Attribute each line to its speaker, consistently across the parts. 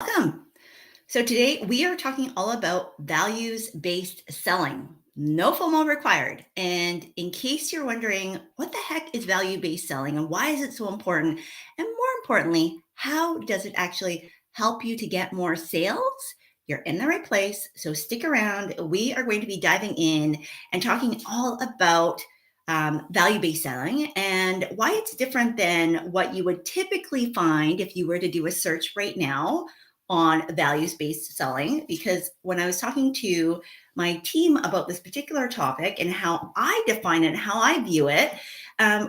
Speaker 1: Welcome. So, today we are talking all about values based selling. No FOMO required. And in case you're wondering, what the heck is value based selling and why is it so important? And more importantly, how does it actually help you to get more sales? You're in the right place. So, stick around. We are going to be diving in and talking all about value based selling and why it's different than what you would typically find if you were to do a search right now on values based selling. Because when I was talking to my team about this particular topic and how I define it, how I view it,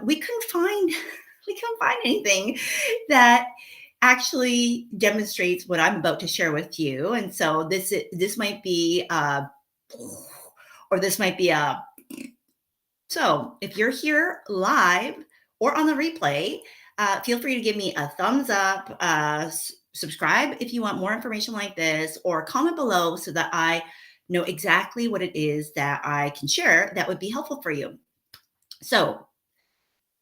Speaker 1: we couldn't find we couldn't find anything that actually demonstrates what I'm about to share with you. And so this might be or this might be a so if you're here live or on the replay, feel free to give me a thumbs up, subscribe if you want more information like this, or comment below so that I know exactly what it is that I can share that would be helpful for you. So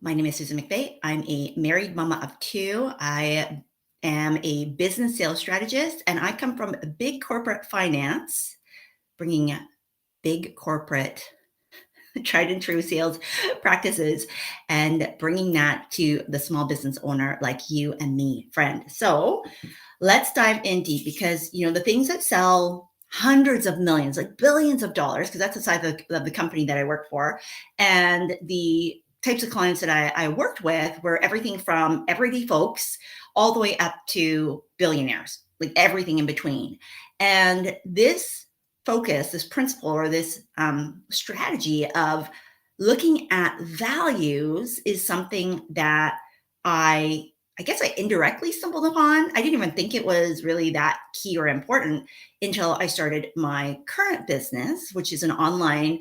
Speaker 1: my name is Susan McVea. I'm a married mama of two. I am a business sales strategist, and I come from big corporate finance, bringing big corporate tried and true sales practices and bringing that to the small business owner like you and me, friend. So let's dive in deep because, the things that sell hundreds of millions, like billions of dollars, because that's the size of the company that I work for. And the types of clients that I worked with were everything from everyday folks all the way up to billionaires, like everything in between. And this principle, or this strategy of looking at values is something that I guess I indirectly stumbled upon. I didn't even think it was really that key or important until I started my current business, which is an online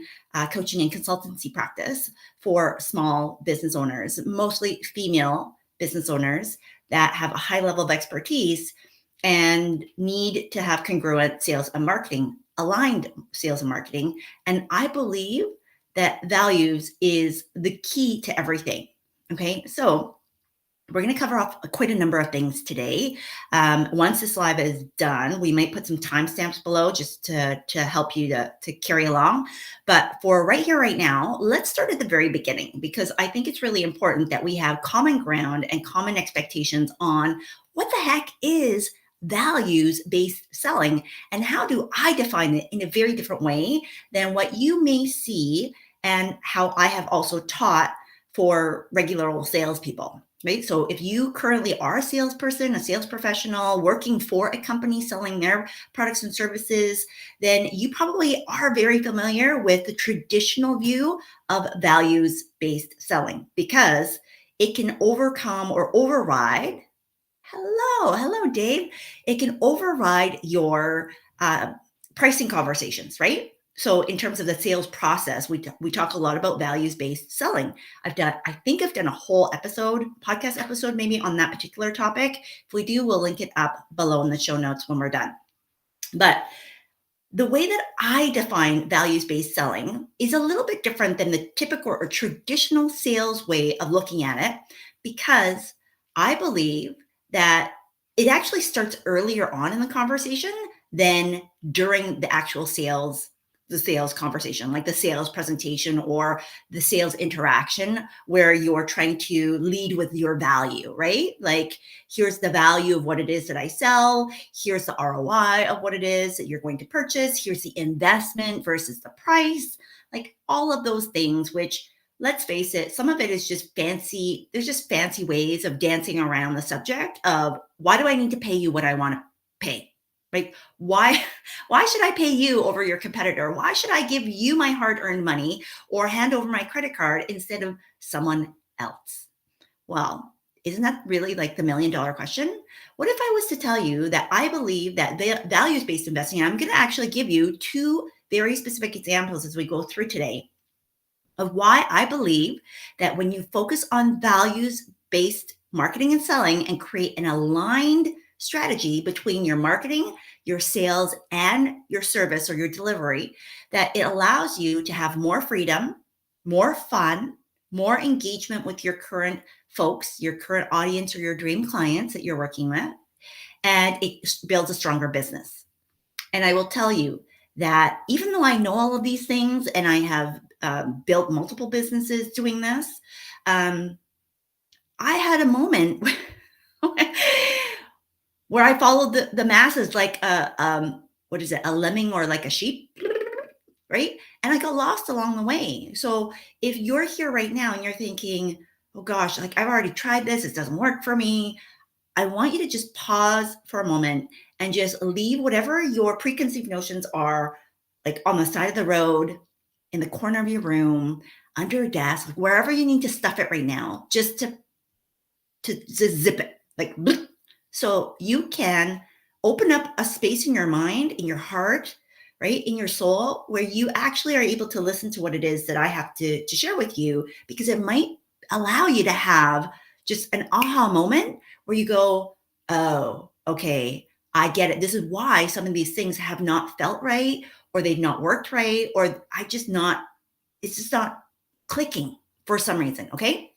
Speaker 1: coaching and consultancy practice for small business owners, mostly female business owners that have a high level of expertise and need to have congruent sales and marketing, aligned sales and marketing. And I believe that values is the key to everything. Okay. So we're going to cover off quite a number of things today. Once this live is done, we might put some timestamps below just to help you to carry along. But for right here, right now, let's start at the very beginning, because I think it's really important that we have common ground and common expectations on what the heck is values-based selling and how do I define it in a very different way than what you may see and how I have also taught for regular old salespeople. Right. So if you currently are a salesperson, a sales professional working for a company selling their products and services, then you probably are very familiar with the traditional view of values based selling, because it can overcome or override. Hello, Dave. It can override your pricing conversations, right? So in terms of the sales process, we talk a lot about values-based selling. I think I've done a whole podcast episode maybe on that particular topic. If we do, we'll link it up below in the show notes when we're done. But the way that I define values-based selling is a little bit different than the typical or traditional sales way of looking at it, because I believe that it actually starts earlier on in the conversation than during the sales conversation, like the sales presentation or the sales interaction, where you're trying to lead with your value, right? Like, here's the value of what it is that I sell. Here's the ROI of what it is that you're going to purchase. Here's the investment versus the price, like all of those things, which, let's face it, some of it is just fancy. There's just fancy ways of dancing around the subject of, why do I need to pay you what I want to pay? Right? Why should I pay you over your competitor? Why should I give you my hard-earned money or hand over my credit card instead of someone else? Well, isn't that really like the $1,000,000 question? What if I was to tell you that I believe that values-based investing, I'm going to actually give you two very specific examples as we go through today of why I believe that when you focus on values-based marketing and selling and create an aligned strategy between your marketing, your sales, and your service or your delivery, that it allows you to have more freedom, more fun, more engagement with your current folks, your current audience, or your dream clients that you're working with, and it builds a stronger business. And I will tell you that even though I know all of these things and I have built multiple businesses doing this, um, I had a moment where I followed the masses like what is it, a lemming or like a sheep, right? And I got lost along the way. So if you're here right now and you're thinking, oh gosh, like I've already tried this, it doesn't work for me, I want you to just pause for a moment and just leave whatever your preconceived notions are, like on the side of the road, in the corner of your room, under a desk, wherever you need to stuff it right now, just to zip it, like bloop. So you can open up a space in your mind, in your heart, right, in your soul, where you actually are able to listen to what it is that I have to share with you, because it might allow you to have just an aha moment where you go, oh, okay, I get it. This is why some of these things have not felt right, or they've not worked right, or it's just not clicking for some reason. Okay.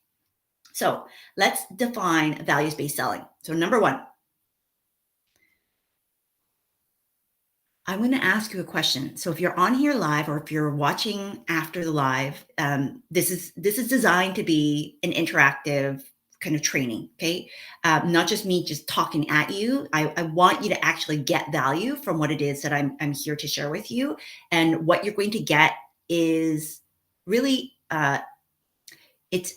Speaker 1: So let's define values based selling. So, number one, I'm going to ask you a question. So, if you're on here live or if you're watching after the live, this is designed to be an interactive kind of training. Okay, not just me just talking at you. I want you to actually get value from what it is that I'm here to share with you, and what you're going to get is really it's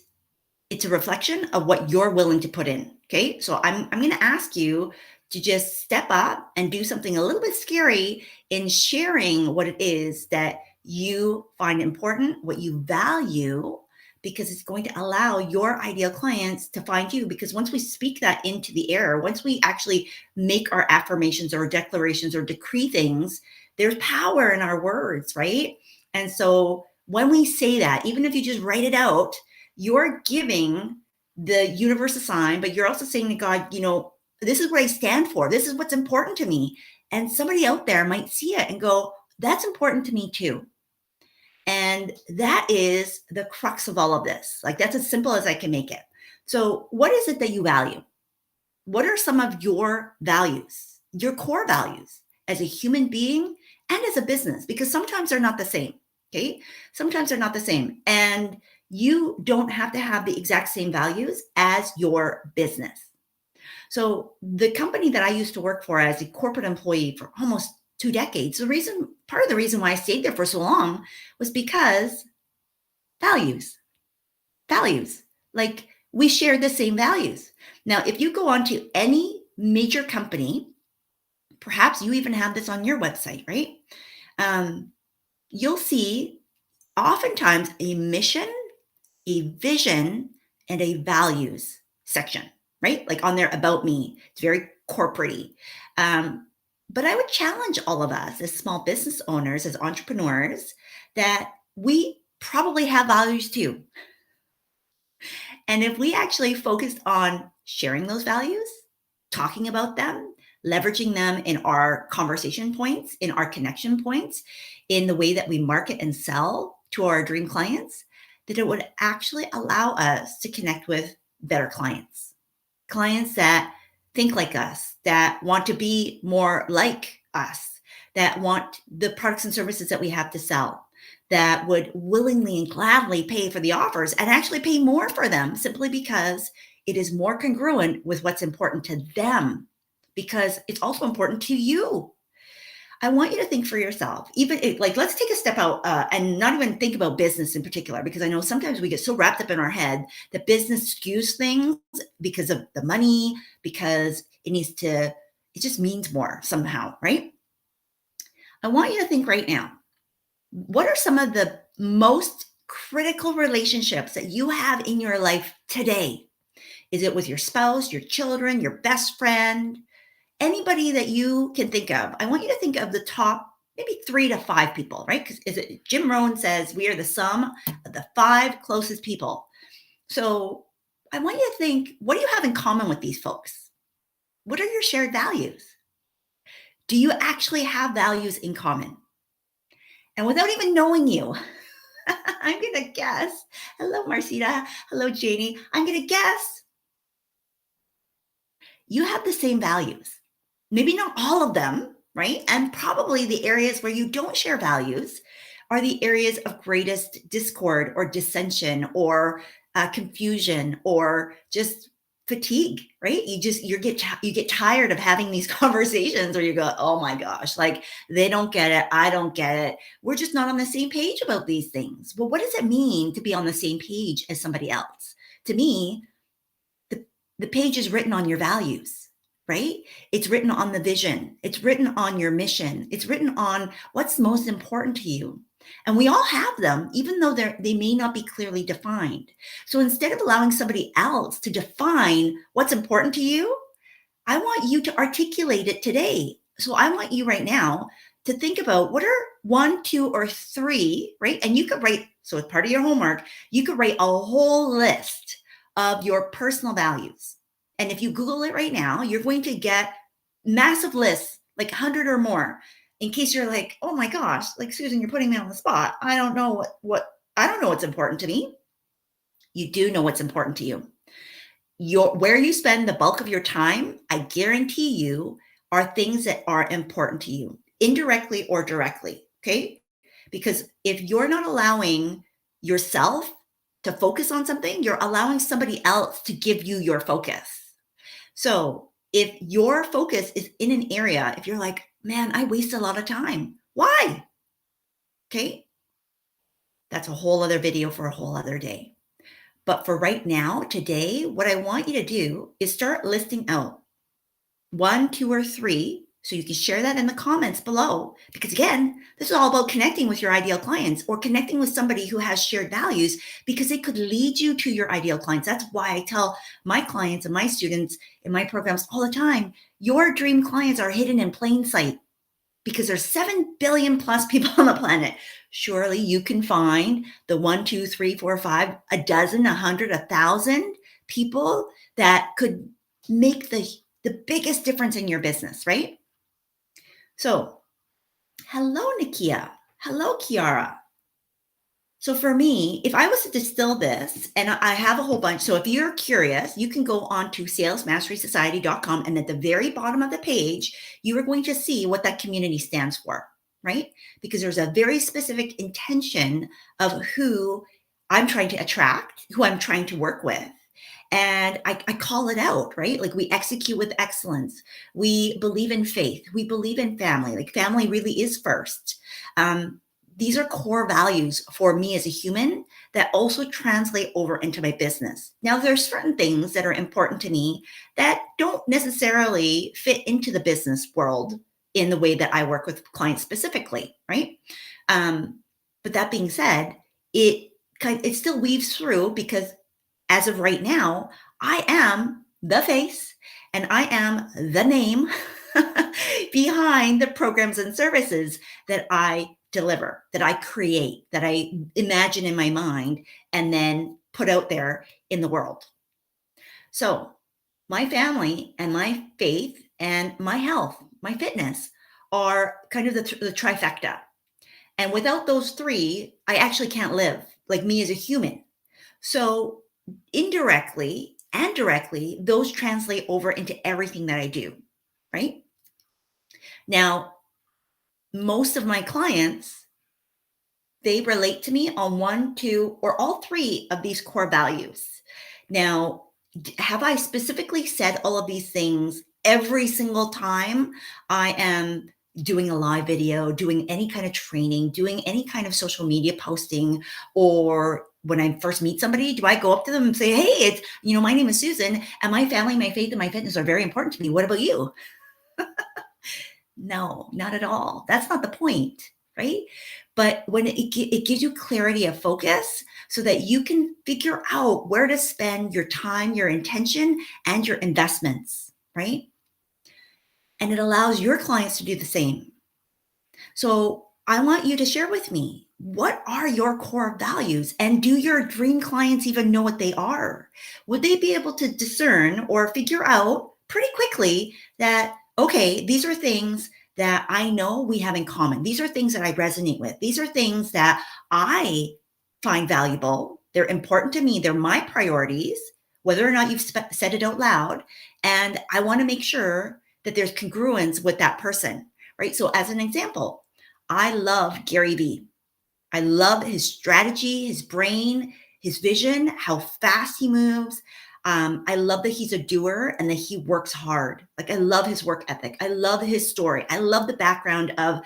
Speaker 1: it's a reflection of what you're willing to put in. Okay. So I'm going to ask you to just step up and do something a little bit scary in sharing what it is that you find important, what you value, because it's going to allow your ideal clients to find you. Because once we speak that into the air, once we actually make our affirmations or declarations or decree things, there's power in our words, right? And so when we say that, even if you just write it out, you're giving the universe a sign, but you're also saying to God, this is what I stand for. This is what's important to me. And somebody out there might see it and go, that's important to me too. And that is the crux of all of this. Like, that's as simple as I can make it. So, what is it that you value? What are some of your values, your core values as a human being and as a business? Because sometimes they're not the same. Okay. Sometimes they're not the same. And you don't have to have the exact same values as your business. So, the company that I used to work for as a corporate employee for almost 2 decades, part of the reason why I stayed there for so long was because values, values. Like, we share the same values. Now, if you go onto any major company, perhaps you even have this on your website, right? Um, you'll see oftentimes a mission, a vision, and a values section, right? Like on there about me. It's very corporate. But I would challenge all of us as small business owners, as entrepreneurs, that we probably have values too. And if we actually focused on sharing those values, talking about them, leveraging them in our conversation points, in our connection points, in the way that we market and sell to our dream clients, that it would actually allow us to connect with better clients, clients that think like us, that want to be more like us, that want the products and services that we have to sell, that would willingly and gladly pay for the offers and actually pay more for them simply because it is more congruent with what's important to them, because it's also important to you. I want you to think for yourself, like, let's take a step out and not even think about business in particular, because I know sometimes we get so wrapped up in our head that business skews things because of the money, because it just means more somehow, right? I want you to think right now, what are some of the most critical relationships that you have in your life today? Is it with your spouse, your children, your best friend, anybody that you can think of? I want you to think of the top maybe 3 to 5 people, right? Because Jim Rohn says we are the sum of the 5 closest people. So I want you to think, what do you have in common with these folks? What are your shared values? Do you actually have values in common? And without even knowing you, I'm going to guess. Hello, Marcita. Hello, Janie. I'm going to guess you have the same values. maybe not all of them, right? And probably the areas where you don't share values are the areas of greatest discord or dissension or confusion or just fatigue, right? You get tired of having these conversations where you go, oh my gosh, like they don't get it, I don't get it. We're just not on the same page about these things. Well, what does it mean to be on the same page as somebody else? To me, the, the page is written on your values, right? It's written on the vision. It's written on your mission. It's written on what's most important to you. And we all have them, even though they may not be clearly defined. So instead of allowing somebody else to define what's important to you, I want you to articulate it today. So I want you right now to think about what are one, two, or three, right? And you could write, so as part of your homework, you could write a whole list of your personal values. And if you Google it right now, you're going to get massive lists, like 100 or more, in case you're like, oh my gosh, like Susan, you're putting me on the spot. I don't know I don't know what's important to me. You do know what's important to you. Where you spend the bulk of your time, I guarantee you, are things that are important to you, indirectly or directly. Okay. Because if you're not allowing yourself to focus on something, you're allowing somebody else to give you your focus. So if your focus is in an area, if you're like, man, I waste a lot of time. Why? Okay. That's a whole other video for a whole other day. But for right now, today, what I want you to do is start listing out one, two, or three. So you can share that in the comments below. Because again, this is all about connecting with your ideal clients or connecting with somebody who has shared values because it could lead you to your ideal clients. That's why I tell my clients and my students in my programs all the time, your dream clients are hidden in plain sight because there's 7 billion plus people on the planet. Surely you can find the 1, 2, 3, 4, 5, a dozen, 100, 1,000 people that could make the biggest difference in your business, right? So, hello, Nikia. Hello, Kiara. So for me, if I was to distill this, and I have a whole bunch, so if you're curious, you can go on to salesmasterysociety.com, and at the very bottom of the page, you are going to see what that community stands for, right? Because there's a very specific intention of who I'm trying to attract, who I'm trying to work with. And I call it out, right? Like we execute with excellence. We believe in faith. We believe in family. Like family really is first. These are core values for me as a human that also translate over into my business. Now, there's certain things that are important to me that don't necessarily fit into the business world in the way that I work with clients specifically, right? But that being said, it still weaves through because as of right now, I am the face and I am the name behind the programs and services that I deliver, that I create, that I imagine in my mind, and then put out there in the world. So, my family and my faith and my health, my fitness are kind of the trifecta. And without those three, I actually can't live like me as a human. So, indirectly and directly, those translate over into everything that I do, right? Now, most of my clients, they relate to me on one, two, or all three of these core values. Now, have I specifically said all of these things every single time I am doing a live video, doing any kind of training, doing any kind of social media posting, or when I first meet somebody, do I go up to them and say, hey, my name is Susan and my family, my faith, and my fitness are very important to me. What about you? No, not at all. That's not the point, right? But when it gives you clarity of focus so that you can figure out where to spend your time, your intention, and your investments, right? And it allows your clients to do the same. So I want you to share with me, what are your core values? And do your dream clients even know what they are? Would they be able to discern or figure out pretty quickly that, okay, these are things that I know we have in common. These are things that I resonate with. These are things that I find valuable. They're important to me. They're my priorities, whether or not you've said it out loud. And I want to make sure that there's congruence with that person, right? So as an example, I love Gary Vee. I love his strategy, his brain, his vision, how fast he moves. I love that he's a doer and that he works hard. Like, I love his work ethic. I love his story. I love the background of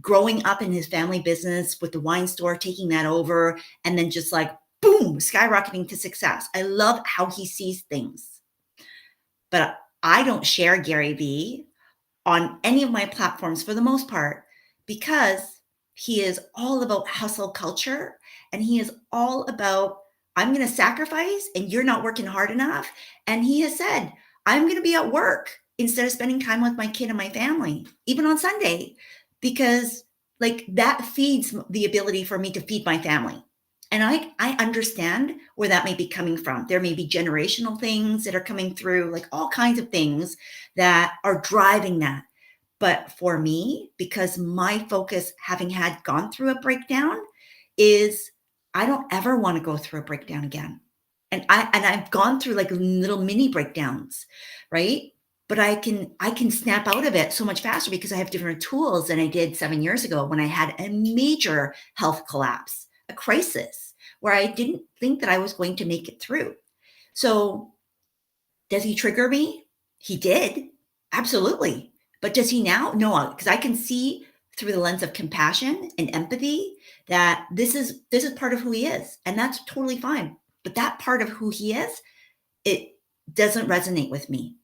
Speaker 1: growing up in his family business with the wine store, taking that over, and then just like, boom, skyrocketing to success. I love how he sees things. But I don't share Gary Vee on any of my platforms for the most part because he is all about hustle culture and he is all about I'm going to sacrifice and you're not working hard enough. And he has said, I'm going to be at work instead of spending time with my kid and my family, even on Sunday, because like that feeds the ability for me to feed my family. And I understand where that may be coming from. There may be generational things that are coming through, like all kinds of things that are driving that. But for me, because my focus, having had gone through a breakdown, is I don't ever want to go through a breakdown again. And I've gone through like little mini breakdowns, right? But I can snap out of it so much faster because I have different tools than I did 7 years ago when I had a major health collapse, a crisis where I didn't think that I was going to make it through. So does he trigger me? He did. Absolutely. But does he now? No, because I can see through the lens of compassion and empathy that this is part of who he is, and that's totally fine. But that part of who he is, it doesn't resonate with me.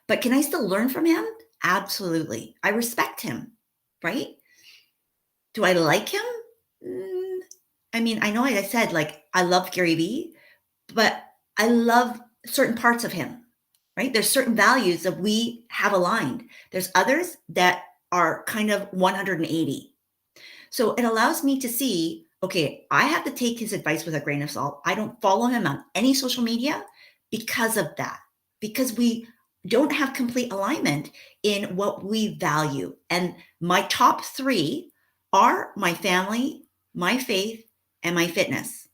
Speaker 1: But can I still learn from him? Absolutely. I respect him, right? Do I like him? Mm, I mean, I know like I said, like I love Gary Vee, but I love certain parts of him, right? There's certain values that we have aligned. There's others that are kind of 180. So it allows me to see, okay, I have to take his advice with a grain of salt. I don't follow him on any social media because of that, because we don't have complete alignment in what we value. And my top three are my family, my faith, and my fitness.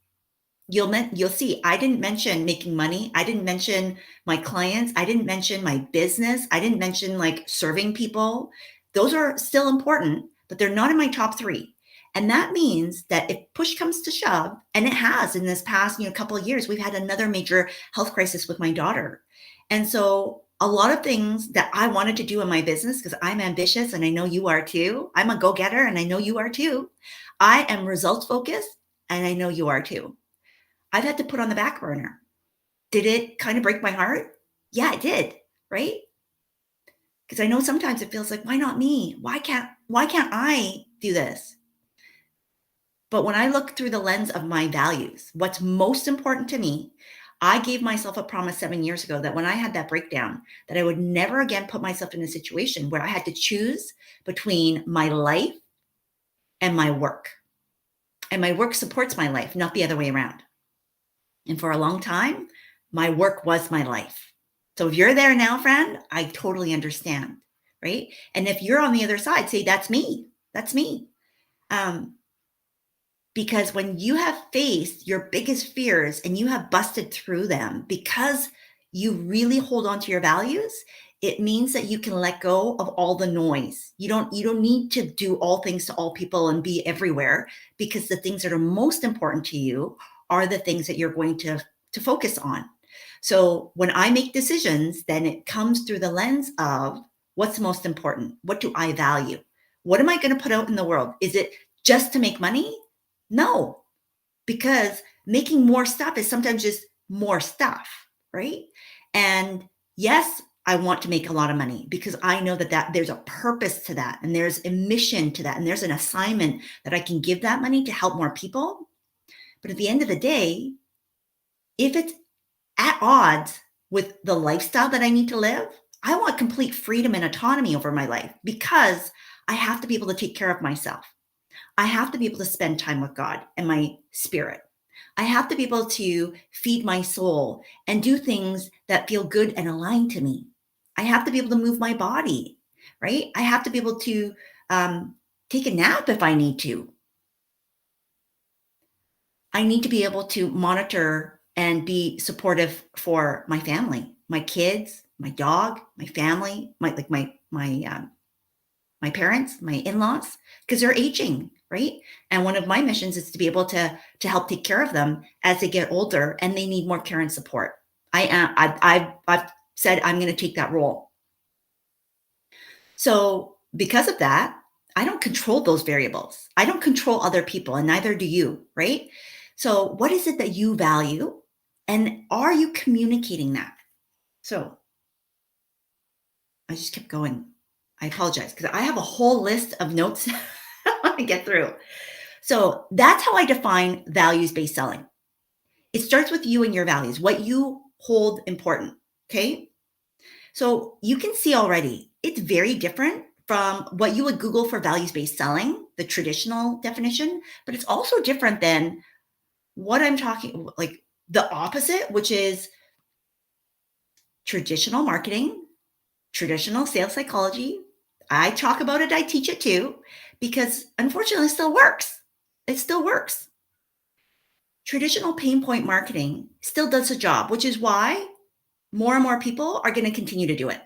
Speaker 1: You'll see I didn't mention making money. I didn't mention my clients. I didn't mention my business. I didn't mention like serving people. Those are still important, but they're not in my top three. And that means that if push comes to shove, and it has in this past couple of years, we've had another major health crisis with my daughter. And so a lot of things that I wanted to do in my business, because I'm ambitious and I know you are too. I'm a go-getter and I know you are too. I am results focused and I know you are too. I've had to put on the back burner. Did it kind of break my heart? Yeah, it did, right? Because I know sometimes it feels like, why not me? Why can't I do this? But when I look through the lens of my values, what's most important to me, I gave myself a promise 7 years ago that when I had that breakdown, that I would never again put myself in a situation where I had to choose between my life and my work. And my work supports my life, not the other way around. And for a long time, my work was my life. So if you're there now, friend, I totally understand. Right. And if you're on the other side, say, that's me. That's me. Um, because when you have faced your biggest fears and you have busted through them because you really hold on to your values, it means that you can let go of all the noise. You don't need to do all things to all people and be everywhere, because the things that are most important to you are the things that you're going to focus on. So when I make decisions, then it comes through the lens of what's most important? What do I value? What am I going to put out in the world? Is it just to make money? No, because making more stuff is sometimes just more stuff, right? And yes, I want to make a lot of money because I know that there's a purpose to that, and there's a mission to that, and there's an assignment that I can give that money to help more people. But at the end of the day, if it's at odds with the lifestyle that I need to live, I want complete freedom and autonomy over my life, because I have to be able to take care of myself. I have to be able to spend time with God and my spirit. I have to be able to feed my soul and do things that feel good and aligned to me. I have to be able to move my body, right? I have to be able to take a nap if I need to. I need to be able to monitor and be supportive for my family, my kids, my dog, my family, my parents, my in-laws, because they're aging, right? And one of my missions is to be able to help take care of them as they get older and they need more care and support. I've said I'm going to take that role. So because of that, I don't control those variables. I don't control other people, and neither do you, right? So what is it that you value, and are you communicating that? So I just kept going. I apologize because I have a whole list of notes I want to get through. So that's how I define values based selling. It starts with you and your values, what you hold important. Okay. So you can see already it's very different from what you would Google for values based selling, the traditional definition, but it's also different than what I'm talking like the opposite, which is traditional marketing, traditional sales psychology. I talk about it, I teach it too, because unfortunately it still works. It still works. Traditional pain point marketing still does the job, which is why more and more people are going to continue to do it.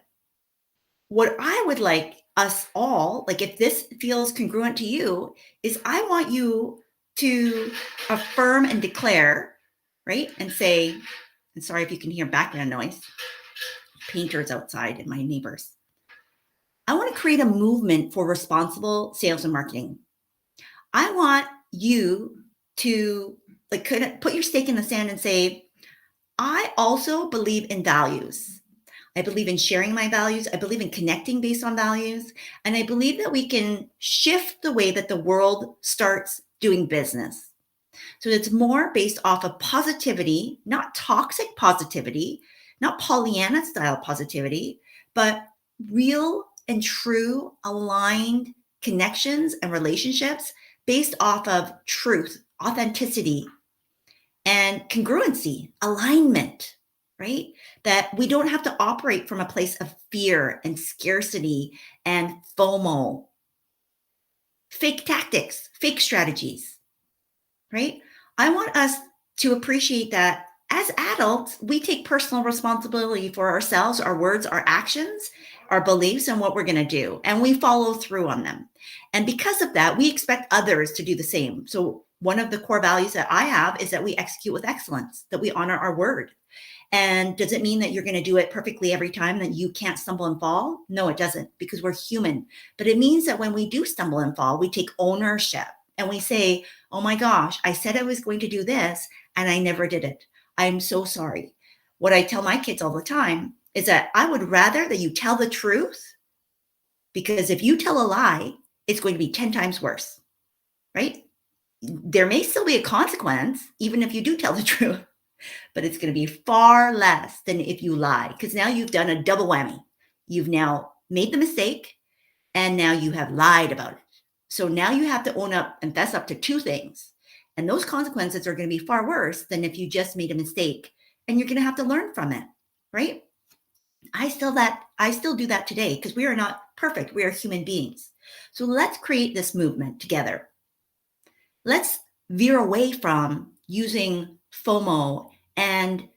Speaker 1: What I would like us all, like if this feels congruent to you, is I want you to affirm and declare, right? And say, and sorry if you can hear background noise, painters outside and my neighbors. I want to create a movement for responsible sales and marketing. I want you to like kind of put your stake in the sand and say, I also believe in values. I believe in sharing my values. I believe in connecting based on values. And I believe that we can shift the way that the world starts doing business. So it's more based off of positivity, not toxic positivity, not Pollyanna style positivity, but real and true aligned connections and relationships based off of truth, authenticity, and congruency, alignment, right? That we don't have to operate from a place of fear and scarcity and FOMO, fake tactics, fake strategies, right? I want us to appreciate that as adults, we take personal responsibility for ourselves, our words, our actions, our beliefs, and what we're going to do. And we follow through on them. And because of that, we expect others to do the same. So, one of the core values that I have is that we execute with excellence, that we honor our word. And does it mean that you're going to do it perfectly every time, that you can't stumble and fall? No, it doesn't, because we're human. But it means that when we do stumble and fall, we take ownership and we say, oh my gosh, I said I was going to do this and I never did it. I'm so sorry. What I tell my kids all the time is that I would rather that you tell the truth, because if you tell a lie, it's going to be 10 times worse, right? There may still be a consequence, even if you do tell the truth, but it's going to be far less than if you lie, because now you've done a double whammy. You've now made the mistake and now you have lied about it. So now you have to own up and fess up to two things. And those consequences are going to be far worse than if you just made a mistake, and you're going to have to learn from it, right? I still do that today, because we are not perfect. We are human beings. So let's create this movement together. Let's veer away from using FOMO, and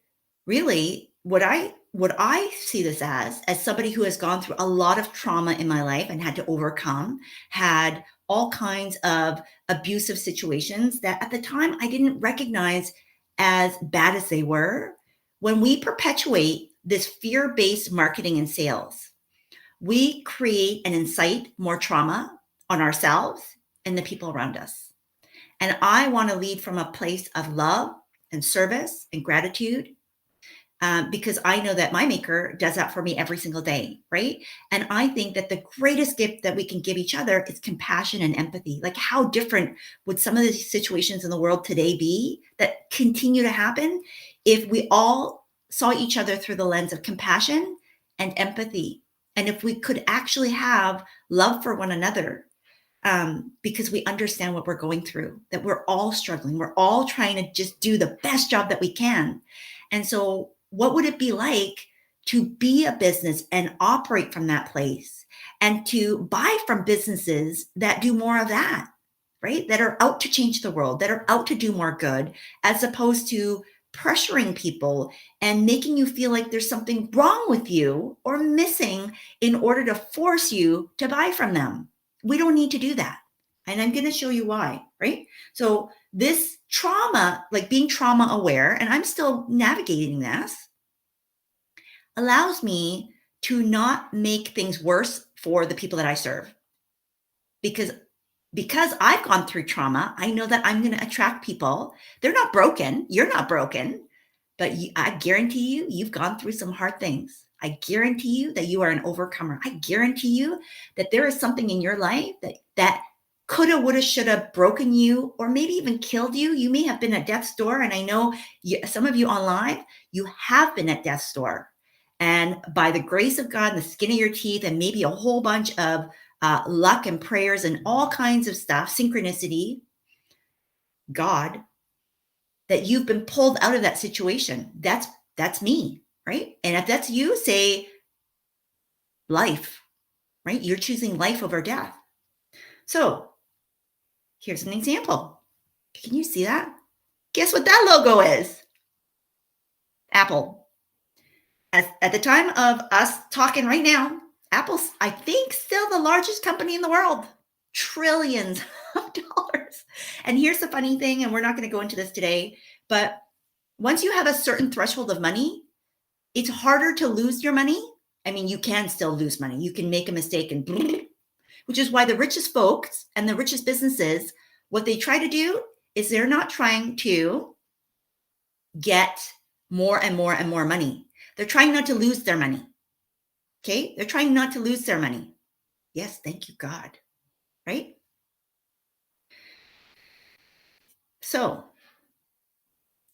Speaker 1: really what I see this as somebody who has gone through a lot of trauma in my life and had to overcome, had all kinds of abusive situations that at the time I didn't recognize as bad as they were. When we perpetuate this fear-based marketing and sales, we create and incite more trauma on ourselves and the people around us. And I want to lead from a place of love and service and gratitude, because I know that my maker does that for me every single day, right? And I think that the greatest gift that we can give each other is compassion and empathy. Like, how different would some of the situations in the world today be that continue to happen if we all saw each other through the lens of compassion and empathy? And if we could actually have love for one another, because we understand what we're going through, that we're all struggling. We're all trying to just do the best job that we can. And so what would it be like to be a business and operate from that place, and to buy from businesses that do more of that, right? That are out to change the world, that are out to do more good, as opposed to pressuring people and making you feel like there's something wrong with you or missing in order to force you to buy from them. We don't need to do that. And I'm going to show you why, right? So, this trauma, like being trauma aware, and I'm still navigating this, allows me to not make things worse for the people that I serve. Because I've gone through trauma, I know that I'm going to attract people. They're not broken. You're not broken. But I guarantee you, you've gone through some hard things. I guarantee you that you are an overcomer. I guarantee you that there is something in your life that coulda, woulda, shoulda broken you, or maybe even killed you. You may have been at death's door, and I know some of you online, you have been at death's door. And by the grace of God, and the skin of your teeth, and maybe a whole bunch of luck and prayers and all kinds of stuff, synchronicity, God, that you've been pulled out of that situation. That's me, right? And if that's you, say life, right? You're choosing life over death. So here's an example. Can you see that? Guess what that logo is? Apple. At the time of us talking right now, Apple's, I think, still the largest company in the world. Trillions of dollars. And here's the funny thing, and we're not going to go into this today, but once you have a certain threshold of money, it's harder to lose your money. I mean, you can still lose money. You can make a mistake and which is why the richest folks and the richest businesses, what they try to do is they're not trying to get more and more and more money. They're trying not to lose their money. Okay? They're trying not to lose their money. Yes, thank you, God. Right? So,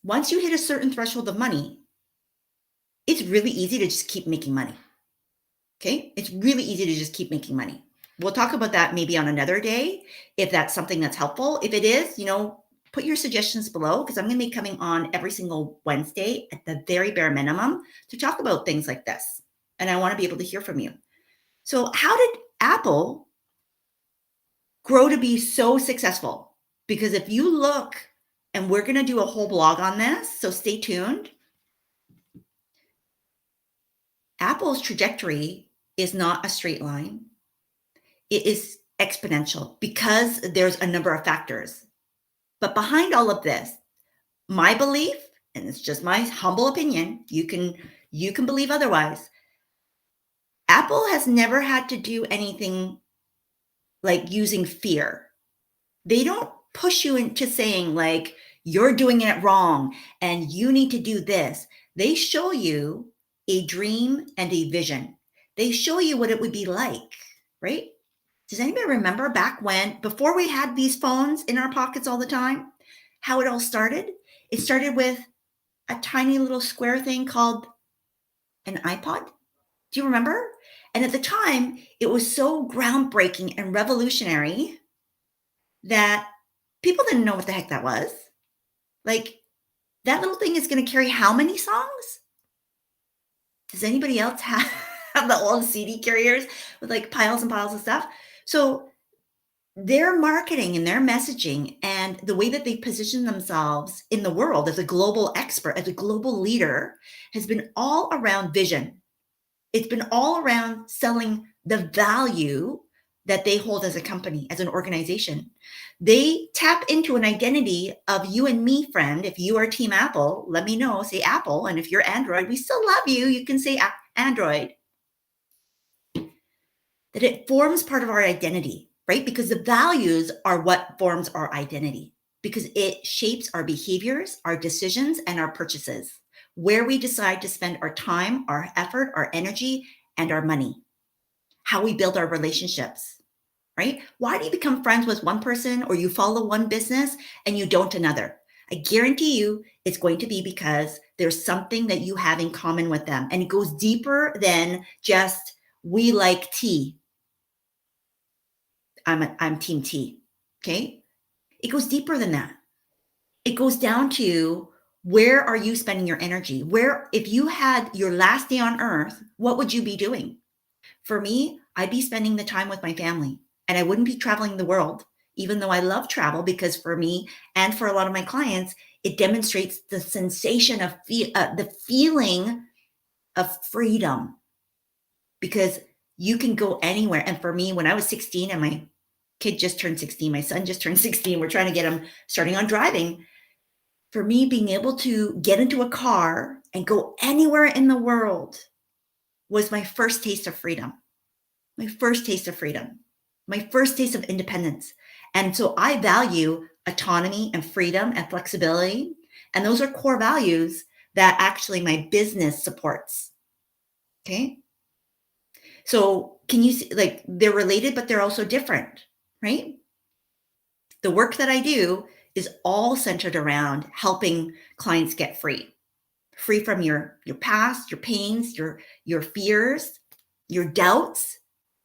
Speaker 1: once you hit a certain threshold of money, it's really easy to just keep making money. Okay? It's really easy to just keep making money. We'll talk about that maybe on another day if that's something that's helpful. If it is, put your suggestions below because I'm going to be coming on every single Wednesday at the very bare minimum to talk about things like this. And I want to be able to hear from you. So, how did Apple grow to be so successful? Because if you look, and we're going to do a whole blog on this, so stay tuned. Apple's trajectory is not a straight line. It is exponential because there's a number of factors. But behind all of this, my belief, and it's just my humble opinion, you can believe otherwise. Apple has never had to do anything like using fear. They don't push you into saying like, you're doing it wrong and you need to do this. They show you a dream and a vision. They show you what it would be like, right? Does anybody remember back when, before we had these phones in our pockets all the time, how it all started? It started with a tiny little square thing called an iPod. Do you remember? And at the time, it was so groundbreaking and revolutionary that people didn't know what the heck that was. Like, that little thing is going to carry how many songs? Does anybody else have the old CD carriers with like piles and piles of stuff? So their marketing and their messaging and the way that they position themselves in the world as a global expert, as a global leader, has been all around vision. It's been all around selling the value that they hold as a company, as an organization. They tap into an identity of you and me, friend. If you are Team Apple, let me know, say Apple. And if you're Android, we still love you. You can say Android. That it forms part of our identity, right? Because the values are what forms our identity, because it shapes our behaviors, our decisions, and our purchases, where we decide to spend our time, our effort, our energy, and our money, how we build our relationships, right? Why do you become friends with one person or you follow one business and you don't another? I guarantee you it's going to be because there's something that you have in common with them. And it goes deeper than just, we like tea. I'm team T. Okay. It goes deeper than that. It goes down to, where are you spending your energy? Where, if you had your last day on earth, what would you be doing? For me, I'd be spending the time with my family and I wouldn't be traveling the world, even though I love travel, because for me and for a lot of my clients, It demonstrates the sensation of the feeling of freedom because you can go anywhere. And for me, when I was 16 and my kid just turned 16, my son just turned 16, we're trying to get him starting on driving. For me, being able to get into a car and go anywhere in the world was my first taste of freedom, my first taste of freedom, my first taste of independence. And so I value autonomy and freedom and flexibility. And those are core values that actually my business supports. Okay. So can you see, like, they're related, but they're also different, right? The work that I do is all centered around helping clients get free from your past, your pains, your fears, your doubts,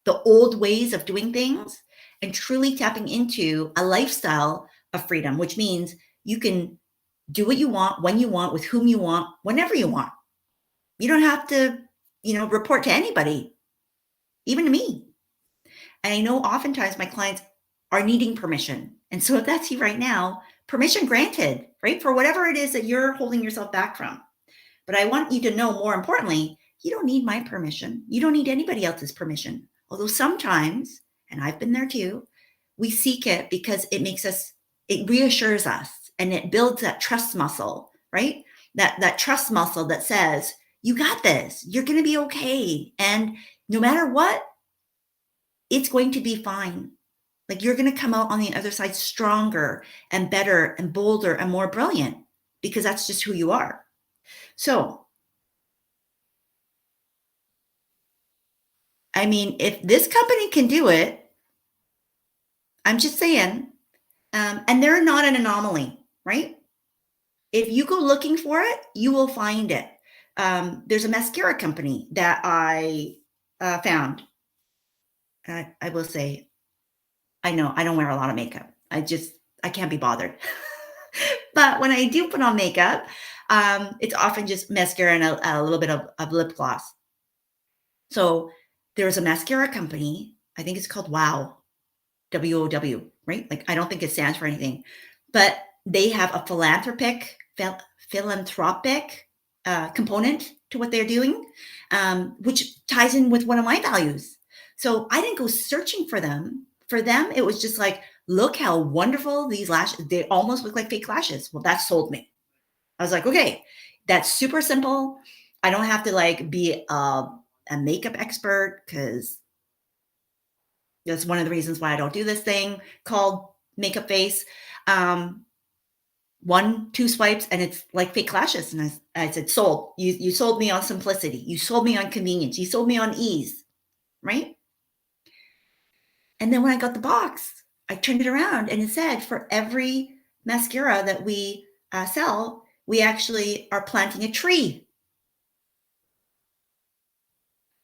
Speaker 1: the old ways of doing things, and truly tapping into a lifestyle of freedom, which means you can do what you want, when you want, with whom you want, whenever you want. You don't have to, report to anybody, even to me. And I know oftentimes my clients are needing permission. And so if that's you right now, permission granted, right? For whatever it is that you're holding yourself back from. But I want you to know, more importantly, you don't need my permission. You don't need anybody else's permission. Although sometimes, and I've been there too, we seek it because it reassures us and it builds that trust muscle, right? That trust muscle that says, you got this, you're going to be okay. And no matter what, it's going to be fine. Like, you're going to come out on the other side stronger and better and bolder and more brilliant because that's just who you are. So, I mean, if this company can do it, I'm just saying, and they're not an anomaly, right? If you go looking for it, you will find it. There's a mascara company that I found. I will say, I know I don't wear a lot of makeup. I can't be bothered. But when I do put on makeup, it's often just mascara and a little bit of lip gloss. So there's a mascara company. I think it's called Wow. WOW, right? Like, I don't think it stands for anything, but they have a philanthropic component to what they're doing, which ties in with one of my values. So I didn't go searching for them. For them, it was just like, look how wonderful these lashes, they almost look like fake lashes. Well, that sold me. I was like, okay, that's super simple. I don't have to like be a makeup expert because that's one of the reasons why I don't do this thing called makeup face. Um, 1, 2 swipes, and it's like fake lashes. And I said, sold. You sold me on simplicity. You sold me on convenience. You sold me on ease, right? And then when I got the box, I turned it around and it said, for every mascara that we sell, we actually are planting a tree.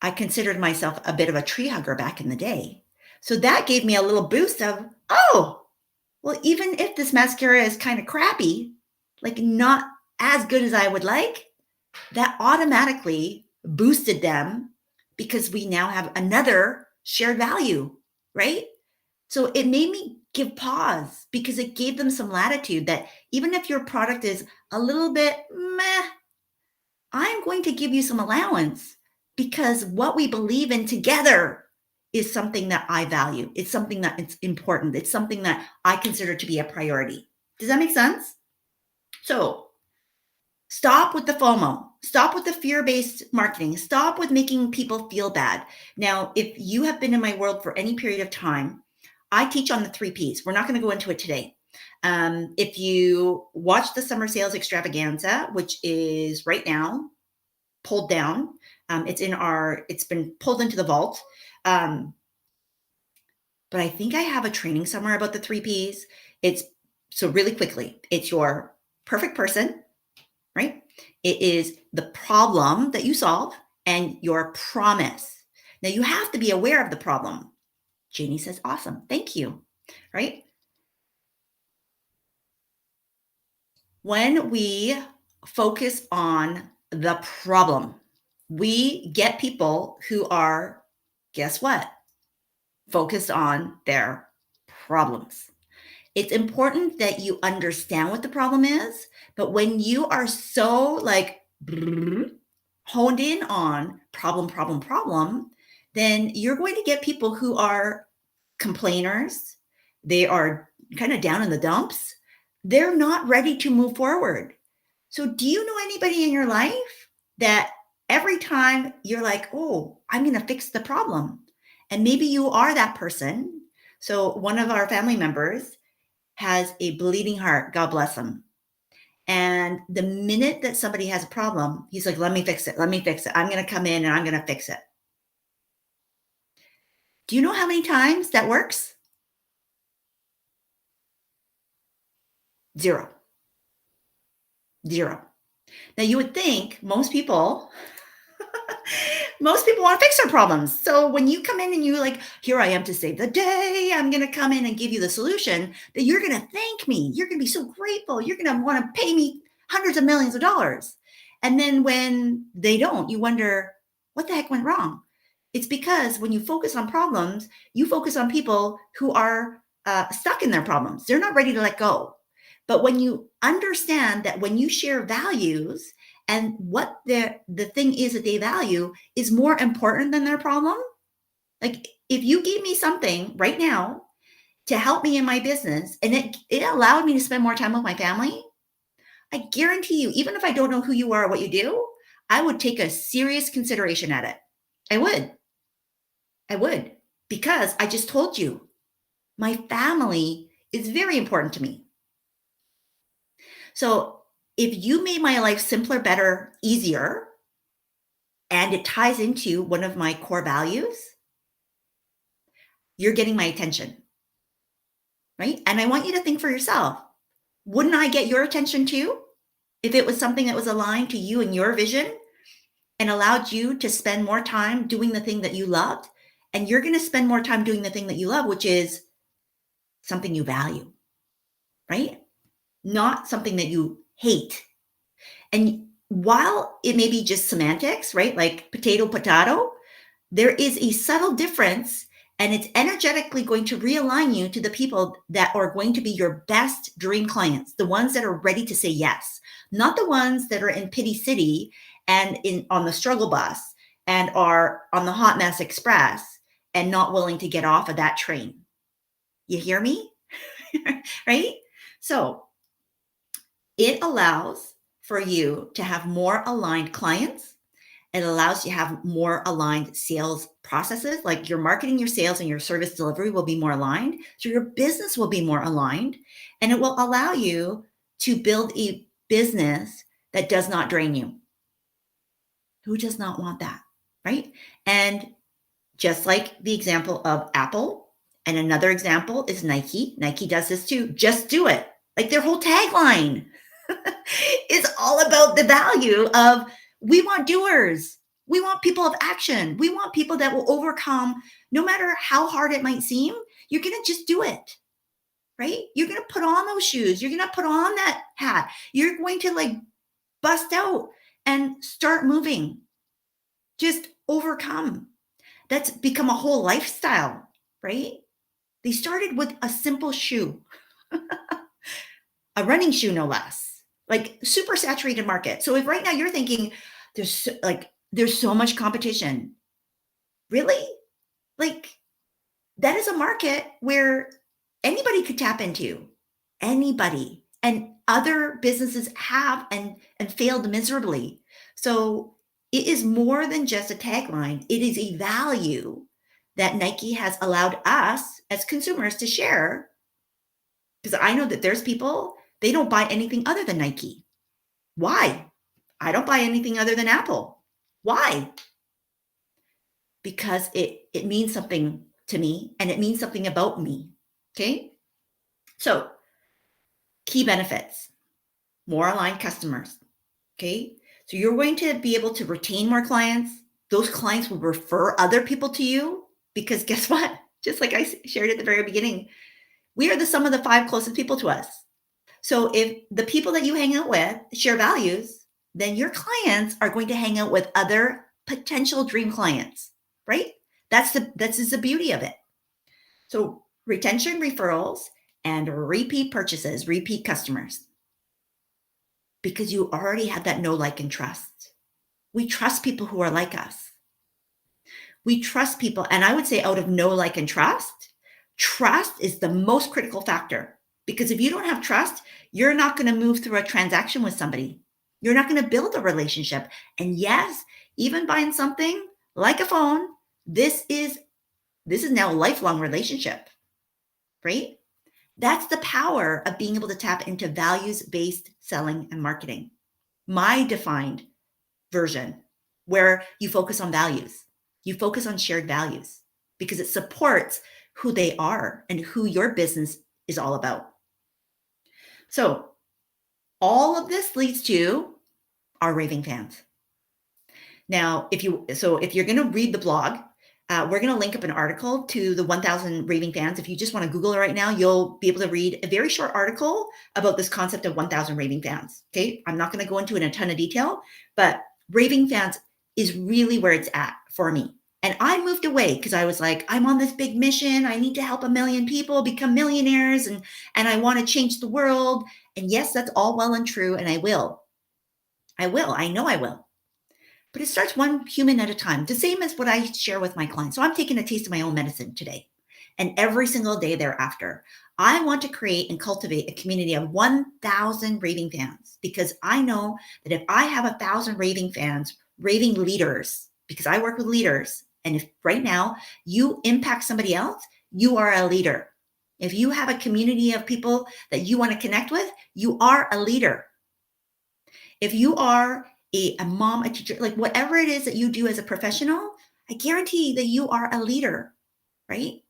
Speaker 1: I considered myself a bit of a tree hugger back in the day. So that gave me a little boost of, oh, well, even if this mascara is kind of crappy, like not as good as I would like, that automatically boosted them because we now have another shared value, right? So it made me give pause because it gave them some latitude that even if your product is a little bit meh, I'm going to give you some allowance because what we believe in together is something that I value. It's something that it's important. It's something that I consider to be a priority. Does that make sense? So stop with the FOMO. Stop with the fear-based marketing. Stop with making people feel bad. Now, if you have been in my world for any period of time, I teach on the 3 Ps. We're not going to go into it today. If you watch the summer sales extravaganza, which is right now pulled down, it's been pulled into the vault. But I think I have a training somewhere about the 3 Ps. It's so really quickly, it's your perfect person, right? It is the problem that you solve and your promise. Now you have to be aware of the problem. Janie says, awesome. Thank you. Right? When we focus on the problem, we get people who are, guess what? Focused on their problems. It's important that you understand what the problem is, but when you are so like honed in on problem, problem, problem, then you're going to get people who are complainers. They are kind of down in the dumps. They're not ready to move forward. So, do you know anybody in your life that every time you're like, oh, I'm going to fix the problem? And maybe you are that person. So, one of our family members has a bleeding heart. God bless him. And the minute that somebody has a problem, he's like, let me fix it. Let me fix it. I'm going to come in and I'm going to fix it. Do you know how many times that works? Zero. Zero. Now, you would think most people want to fix their problems. So when you come in and you like, here I am to save the day, I'm going to come in and give you the solution, that you're going to thank me. You're going to be so grateful. You're going to want to pay me hundreds of millions of dollars. And then when they don't, you wonder, what the heck went wrong? It's because when you focus on problems, you focus on people who are stuck in their problems. They're not ready to let go. But when you understand that when you share values and what the thing is that they value is more important than their problem, like if you gave me something right now to help me in my business and it allowed me to spend more time with my family, I guarantee you, even if I don't know who you are or what you do, I would take a serious consideration at it. I would. I would. Because I just told you, my family is very important to me. So if you made my life simpler, better, easier, and it ties into one of my core values, you're getting my attention, right? And I want you to think for yourself, wouldn't I get your attention too if it was something that was aligned to you and your vision and allowed you to spend more time doing the thing that you loved? And you're going to spend more time doing the thing that you love, which is something you value, right? Not something that you hate. And while it may be just semantics, right? Like potato, potato, there is a subtle difference, and it's energetically going to realign you to the people that are going to be your best dream clients, the ones that are ready to say yes, not the ones that are in pity city and in on the struggle bus and are on the hot mess express and not willing to get off of that train. You hear me? Right? So it allows for you to have more aligned clients. It allows you to have more aligned sales processes, like your marketing, your sales, and your service delivery will be more aligned. So your business will be more aligned, and it will allow you to build a business that does not drain you. Who does not want that, right? And just like the example of Apple, and another example is Nike. Nike does this too. Just do it. Like their whole tagline is all about the value of we want doers. We want people of action. We want people that will overcome no matter how hard it might seem. You're going to just do it, right? You're going to put on those shoes. You're going to put on that hat. You're going to like bust out and start moving. Just overcome. That's become a whole lifestyle, right? They started with a simple shoe, a running shoe, no less, like super saturated market. So if right now you're thinking there's so much competition, really? Like that is a market where anybody could tap into, anybody, and other businesses have and failed miserably. So it is more than just a tagline. It is a value that Nike has allowed us as consumers to share. Because I know that there's people, they don't buy anything other than Nike. Why? I don't buy anything other than Apple. Why? Because it means something to me and it means something about me. Okay. So key benefits, more aligned customers. Okay. So you're going to be able to retain more clients. Those clients will refer other people to you because guess what? Just like I shared at the very beginning, we are the sum of the 5 closest people to us. So if the people that you hang out with share values, then your clients are going to hang out with other potential dream clients, right? That's the beauty of it. So retention, referrals, and repeat purchases, repeat customers, because you already have that know, like, and trust. We trust people who are like us. We trust people. And I would say out of know, like, and trust is the most critical factor. Because if you don't have trust, you're not going to move through a transaction with somebody. You're not going to build a relationship. And yes, even buying something like a phone, this is now a lifelong relationship, right? That's the power of being able to tap into values-based selling and marketing. My defined version, where you focus on values, you focus on shared values because it supports who they are and who your business is all about. So, all of this leads to our raving fans. Now, if you're going to read the blog, we're going to link up an article to the 1,000 raving fans. If you just want to Google it right now, you'll be able to read a very short article about this concept of 1,000 raving fans. Okay, I'm not going to go into it in a ton of detail, but raving fans is really where it's at for me. And I moved away because I was like, I'm on this big mission. I need to help 1 million people become millionaires, and I want to change the world. And yes, that's all well and true, and I will. I know I will. But it starts one human at a time, the same as what I share with my clients. So I'm taking a taste of my own medicine today and every single day thereafter. I want to create and cultivate a community of 1,000 raving fans because I know that if I have 1,000 raving fans, raving leaders, because I work with leaders, and if right now you impact somebody else, you are a leader. If you have a community of people that you want to connect with, you are a leader. If you are a mom, a teacher, like whatever it is that you do as a professional, I guarantee that you are a leader, right?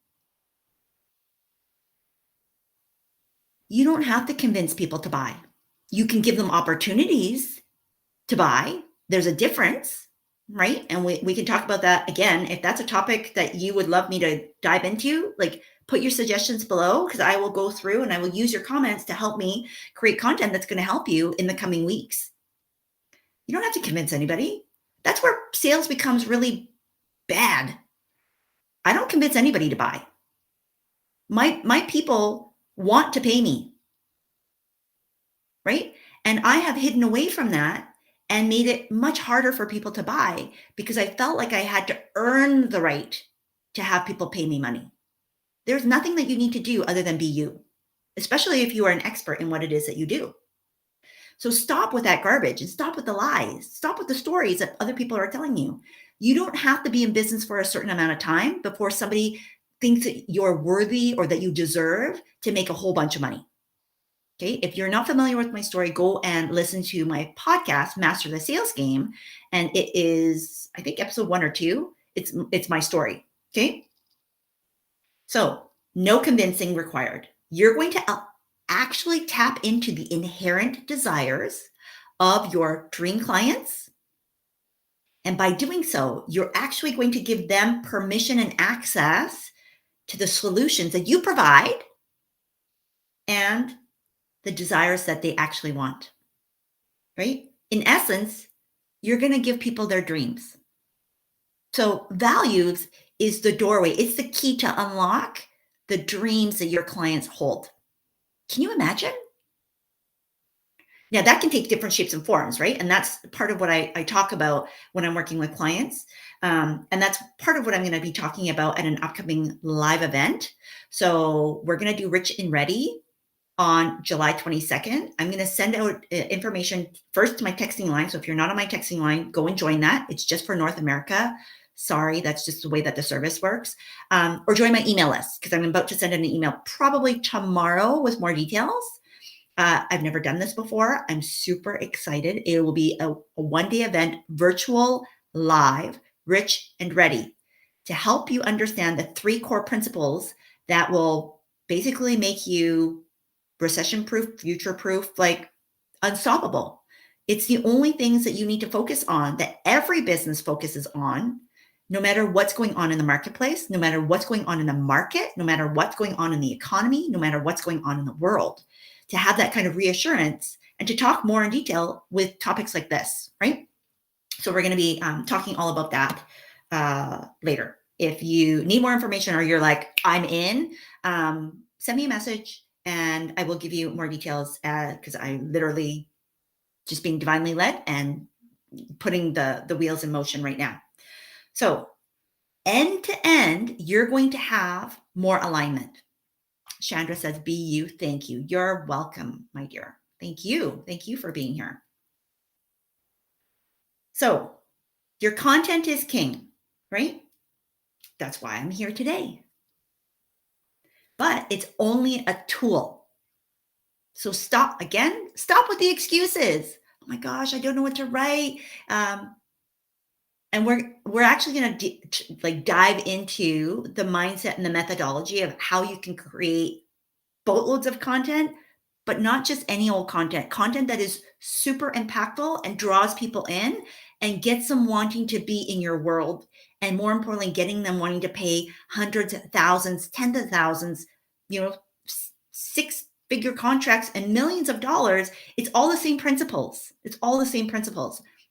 Speaker 1: You don't have to convince people to buy. You can give them opportunities to buy. There's a difference, right? And we can talk about that again. If that's a topic that you would love me to dive into, like put your suggestions below because I will go through and I will use your comments to help me create content that's going to help you in the coming weeks. You don't have to convince anybody. That's where sales becomes really bad. I don't convince anybody to buy. My people want to pay me, right? And I have hidden away from that and made it much harder for people to buy because I felt like I had to earn the right to have people pay me money. There's nothing that you need to do other than be you, especially if you are an expert in what it is that you do. So stop with that garbage and stop with the lies. Stop with the stories that other people are telling you. You don't have to be in business for a certain amount of time before somebody thinks that you're worthy or that you deserve to make a whole bunch of money. Okay. If you're not familiar with my story, go and listen to my podcast, Master the Sales Game. And it is, I think, episode 1 or 2. It's my story. Okay. So no convincing required. You're going to actually tap into the inherent desires of your dream clients. And by doing so, you're actually going to give them permission and access to the solutions that you provide and the desires that they actually want, right? In essence, you're going to give people their dreams. So values is the doorway. It's the key to unlock the dreams that your clients hold. Can you imagine? Now that can take different shapes and forms, right? And that's part of what I talk about when I'm working with clients. And that's part of what I'm going to be talking about at an upcoming live event. So we're going to do Rich and Ready on July 22nd. I'm going to send out information first to my texting line. So if you're not on my texting line, go and join that. It's just for North America. Sorry, that's just the way that the service works. Or join my email list because I'm about to send an email probably tomorrow with more details. I've never done this before. I'm super excited. It will be a one-day event, virtual, live, Rich and Ready, to help you understand the 3 core principles that will basically make you recession-proof, future-proof, like unstoppable. It's the only things that you need to focus on that every business focuses on, no matter what's going on in the marketplace, no matter what's going on in the market, no matter what's going on in the economy, no matter what's going on in the world, to have that kind of reassurance and to talk more in detail with topics like this, right? So we're going to be talking all about that later. If you need more information or you're like, I'm in, send me a message and I will give you more details because I'm literally just being divinely led and putting the wheels in motion right now. So end to end, you're going to have more alignment. Chandra says, be you. Thank you. You're welcome, my dear. Thank you. Thank you for being here. So your content is king, right? That's why I'm here today. But it's only a tool. So stop with the excuses. Oh my gosh, I don't know what to write. And we're actually going to dive into the mindset and the methodology of how you can create boatloads of content, but not just any old content that is super impactful and draws people in and gets them wanting to be in your world. And more importantly, getting them wanting to pay hundreds of thousands, tens of thousands, six-figure contracts and millions of dollars. It's all the same principles.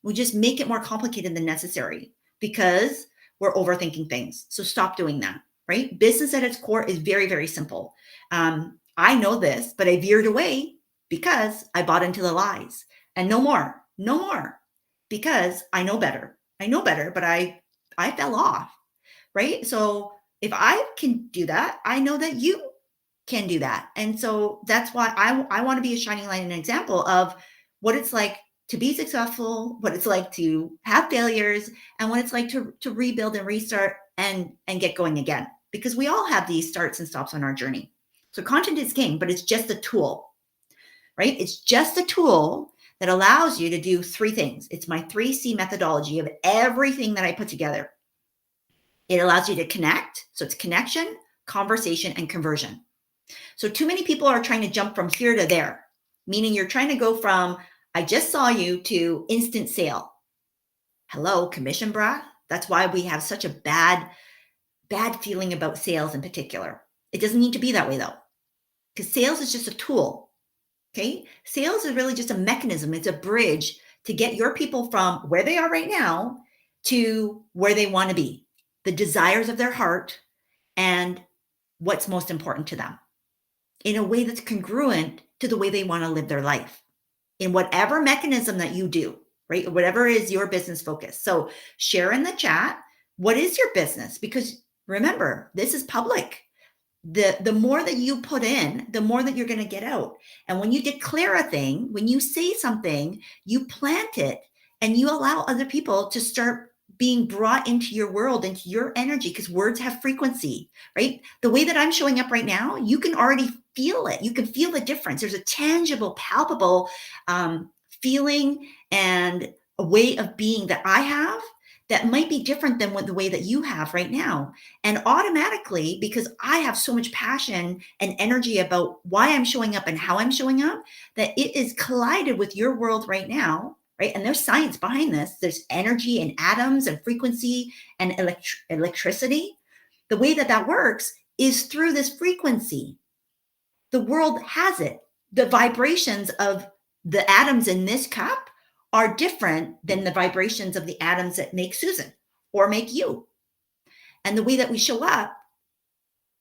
Speaker 1: We just make it more complicated than necessary because we're overthinking things. So stop doing that, right? Business at its core is very, very simple. I know this, but I veered away because I bought into the lies. And no more, because I know better, but I fell off, right? So if I can do that, I know that you can do that. And so that's why I want to be a shining light and an example of what it's like to be successful, what it's like to have failures, and what it's like to rebuild and restart and get going again. Because we all have these starts and stops on our journey. So content is king, but it's just a tool, right? It's just a tool that allows you to do three things. It's my 3C methodology of everything that I put together. It allows you to connect. So it's connection, conversation, and conversion. So too many people are trying to jump from here to there, meaning you're trying to go from, I just saw you, to instant sale. Hello, commission bra. That's why we have such a bad feeling about sales in particular. It doesn't need to be that way though, because sales is just a tool. Okay. Sales is really just a mechanism. It's a bridge to get your people from where they are right now to where they want to be, the desires of their heart and what's most important to them in a way that's congruent to the way they want to live their life in whatever mechanism that you do, right? Whatever is your business focus. So share in the chat, what is your business? Because remember, this is public. The more that you put in, the more that you're going to get out. And when you declare a thing, when you say something, you plant it and you allow other people to start being brought into your world, into your energy, because words have frequency, right? The way that I'm showing up right now, you can already feel it. You can feel the difference. There's a tangible, palpable feeling and a way of being that I have that might be different than the way that you have right now. And automatically, because I have so much passion and energy about why I'm showing up and how I'm showing up, that it is collided with your world right now, right? And there's science behind this. There's energy and atoms and frequency and electricity. The way that works is through this frequency. The world has it. The vibrations of the atoms in this cup are different than the vibrations of the atoms that make Susan or make you. And the way that we show up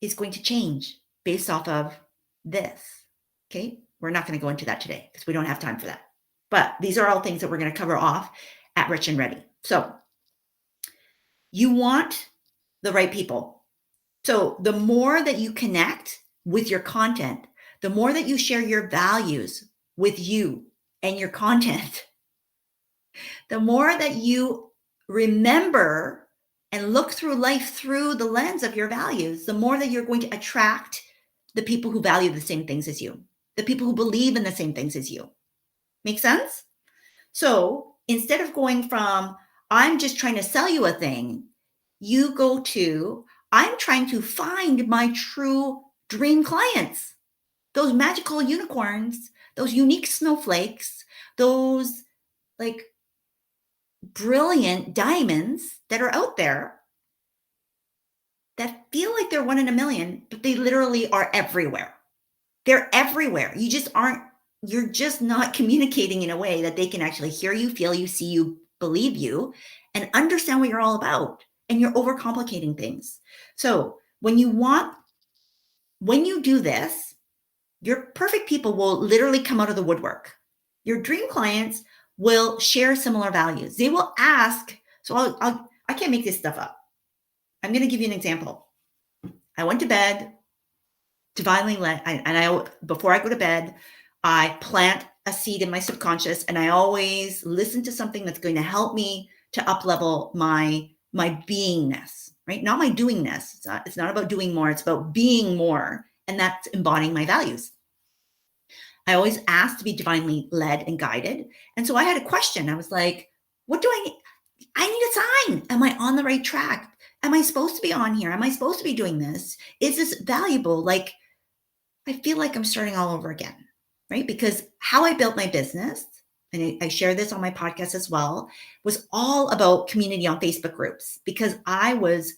Speaker 1: is going to change based off of this. Okay. We're not going to go into that today because we don't have time for that. But these are all things that we're going to cover off at Rich and Ready. So you want the right people. So the more that you connect with your content, the more that you share your values with you and your content, the more that you remember and look through life through the lens of your values, the more that you're going to attract the people who value the same things as you, the people who believe in the same things as you. Make sense? So instead of going from, I'm just trying to sell you a thing, you go to, I'm trying to find my true dream clients, those magical unicorns, those unique snowflakes, those like brilliant diamonds that are out there that feel like they're one in a million, but they literally are everywhere. They're everywhere. You're just not communicating in a way that they can actually hear you, feel you, see you, believe you, and understand what you're all about. And you're overcomplicating things. So when you do this, Your perfect people will literally come out of the woodwork. Your dream clients will share similar values. They will ask. So I can't make this stuff up. I'm going to give you an example. I went to bed divinely led, before I go to bed, I plant a seed in my subconscious, and I always listen to something that's going to help me to up level my beingness, right? Not my doingness. It's not about doing more. It's about being more, and that's embodying my values. I always ask to be divinely led and guided. And so I had a question. I was like, what do I need? I need a sign. Am I on the right track? Am I supposed to be on here? Am I supposed to be doing this? Is this valuable? Like, I feel like I'm starting all over again, right? Because how I built my business, and I share this on my podcast as well, was all about community on Facebook groups because I was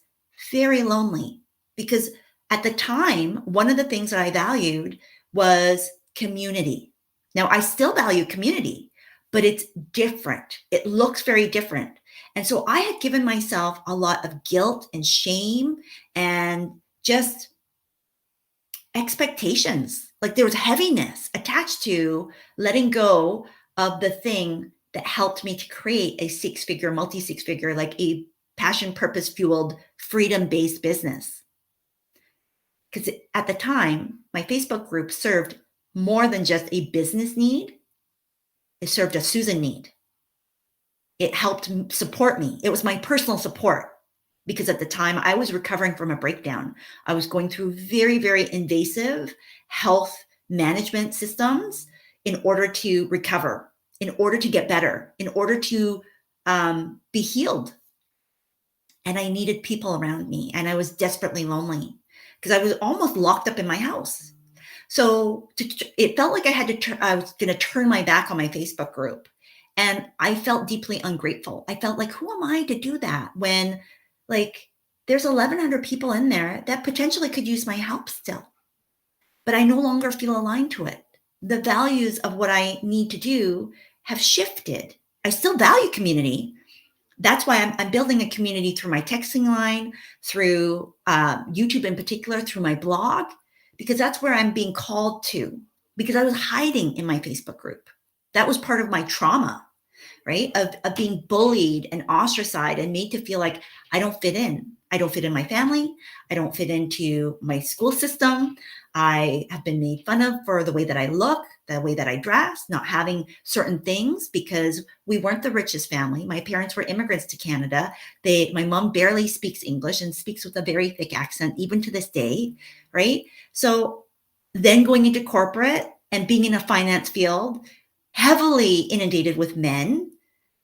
Speaker 1: very lonely. Because at the time, one of the things that I valued was community. Now, I still value community, but it's different. It looks very different. And so I had given myself a lot of guilt and shame and just expectations. Like there was heaviness attached to letting go of the thing that helped me to create a six-figure, multi-six-figure, like a passion, purpose fueled, freedom-based business. Because at the time, my Facebook group served more than just a business need. It served a Susan need. It helped support me. It was my personal support. Because at the time I was recovering from a breakdown. I was going through very, very invasive health management systems in order to recover, in order to get better, in order to be healed. And I needed people around me, and I was desperately lonely because I was almost locked up in my house. So it felt like I was going to turn my back on my Facebook group. And I felt deeply ungrateful. I felt like, who am I to do that when like there's 1,100 people in there that potentially could use my help still, but I no longer feel aligned to it. The values of what I need to do have shifted. I still value community. That's why I'm building a community through my texting line, through YouTube in particular, through my blog, because that's where I'm being called to, because I was hiding in my Facebook group. That was part of my trauma, right? Of being bullied and ostracized and made to feel like I don't fit in. I don't fit in my family. I don't fit into my school system. I have been made fun of for the way that I look, the way that I dress, not having certain things because we weren't the richest family. My parents were immigrants to Canada. My mom barely speaks English and speaks with a very thick accent, even to this day, right? So then going into corporate and being in a finance field, heavily inundated with men.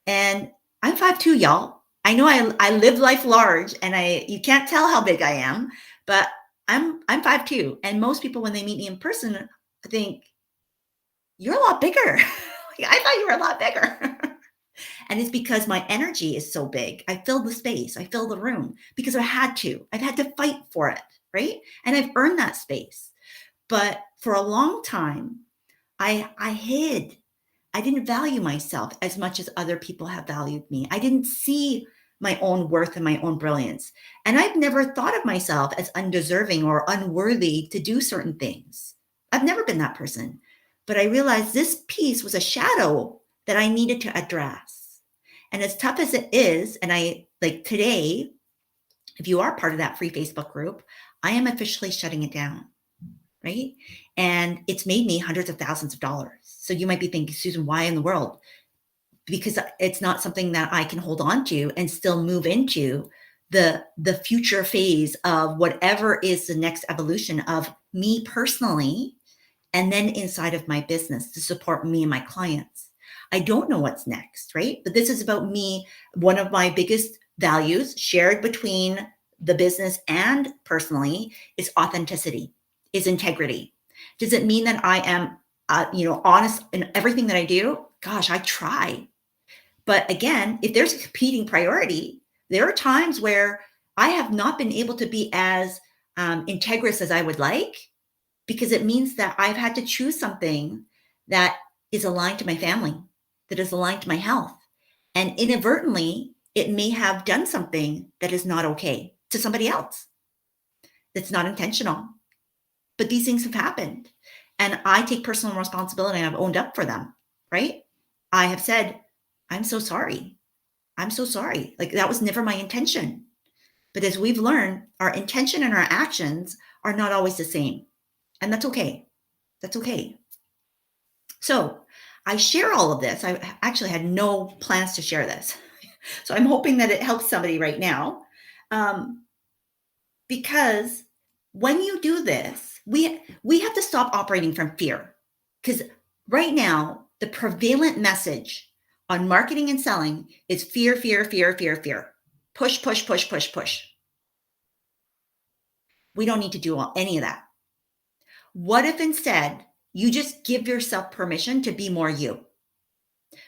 Speaker 1: And I'm 5'2", y'all. I know I live life large, and you can't tell how big I am, but I'm 5'2", and most people when they meet me in person think you're a lot bigger. I thought you were a lot bigger. And it's because my energy is so big. I fill the space, I fill the room because I've had to fight for it, right? And I've earned that space. But for a long time, I hid. I didn't value myself as much as other people have valued me. I didn't see my own worth and my own brilliance. And I've never thought of myself as undeserving or unworthy to do certain things. I've never been that person. But I realized this piece was a shadow that I needed to address. And as tough as it is, and I like today, if you are part of that free Facebook group, I am officially shutting it down. Right? And it's made me hundreds of thousands of dollars. So you might be thinking, Susan, why in the world? Because it's not something that I can hold on to and still move into the future phase of whatever is the next evolution of me personally, and then inside of my business to support me and my clients. I don't know what's next, right? But this is about me. One of my biggest values shared between the business and personally is authenticity, is integrity. Does it mean that I am, honest in everything that I do? Gosh, I try. But again, if there's a competing priority, there are times where I have not been able to be as integrous as I would like, because it means that I've had to choose something that is aligned to my family, that is aligned to my health. And inadvertently, it may have done something that is not okay to somebody else. That's not intentional. But these things have happened. And I take personal responsibility and I've owned up for them, right? I have said, I'm so sorry. I'm so sorry. Like that was never my intention. But as we've learned, our intention and our actions are not always the same. And that's okay. That's okay. So I share all of this. I actually had no plans to share this. So I'm hoping that it helps somebody right now. Um, because when you do this, we have to stop operating from fear. Because right now, the prevalent message on marketing and selling is fear, fear, fear, fear, fear. Push, push, push, push, push. We don't need to do any of that. What if instead you just give yourself permission to be more you,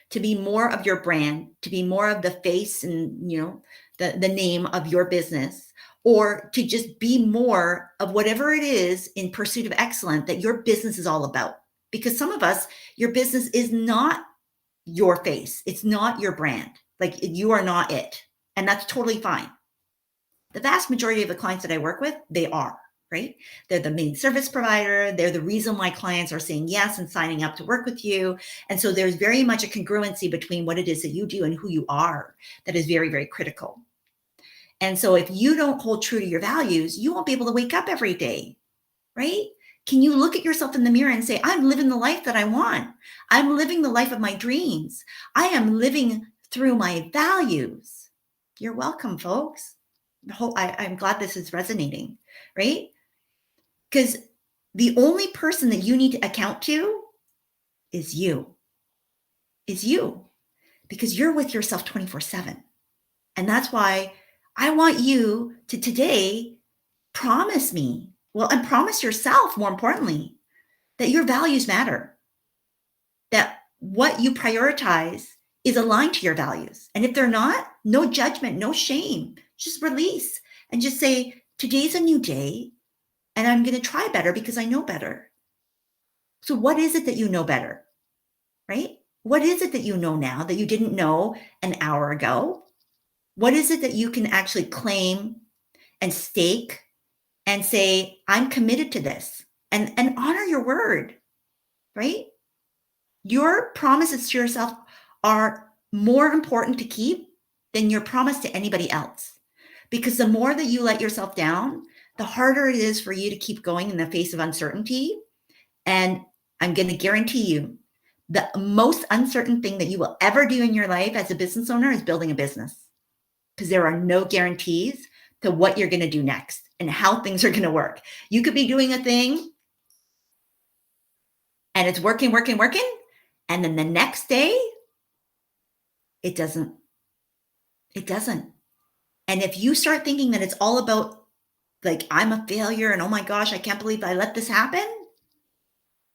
Speaker 1: to be more of your brand, to be more of the face and the name of your business, or to just be more of whatever it is in pursuit of excellence that your business is all about. Because some of us, your business is not your face, it's not your brand. Like you are not it. And that's totally fine. The vast majority of the clients that I work with, they are, right? They're the main service provider. They're the reason why clients are saying yes and signing up to work with you. And so there's very much a congruency between what it is that you do and who you are that is very, very critical. And so if you don't hold true to your values, you won't be able to wake up every day, right? Can you look at yourself in the mirror and say, I'm living the life that I want. I'm living the life of my dreams. I am living through my values. You're welcome, folks. I'm glad this is resonating, right? Because the only person that you need to account to is you, because you're with yourself 24/7. And that's why I want you to today promise me, well, and promise yourself, more importantly, that your values matter, that what you prioritize is aligned to your values. And if they're not, no judgment, no shame, just release and just say, today's a new day. And I'm going to try better because I know better. So, what is it that you know better, right? What is it that you know now that you didn't know an hour ago? What is it that you can actually claim and stake and say, I'm committed to this and honor your word, right? Your promises to yourself are more important to keep than your promise to anybody else. Because the more that you let yourself down, the harder it is for you to keep going in the face of uncertainty. And I'm going to guarantee you the most uncertain thing that you will ever do in your life as a business owner is building a business, because there are no guarantees to what you're going to do next and how things are going to work. You could be doing a thing and it's working, working, working. And then the next day, it doesn't. It doesn't. And if you start thinking that it's all about like, I'm a failure and oh my gosh, I can't believe I let this happen,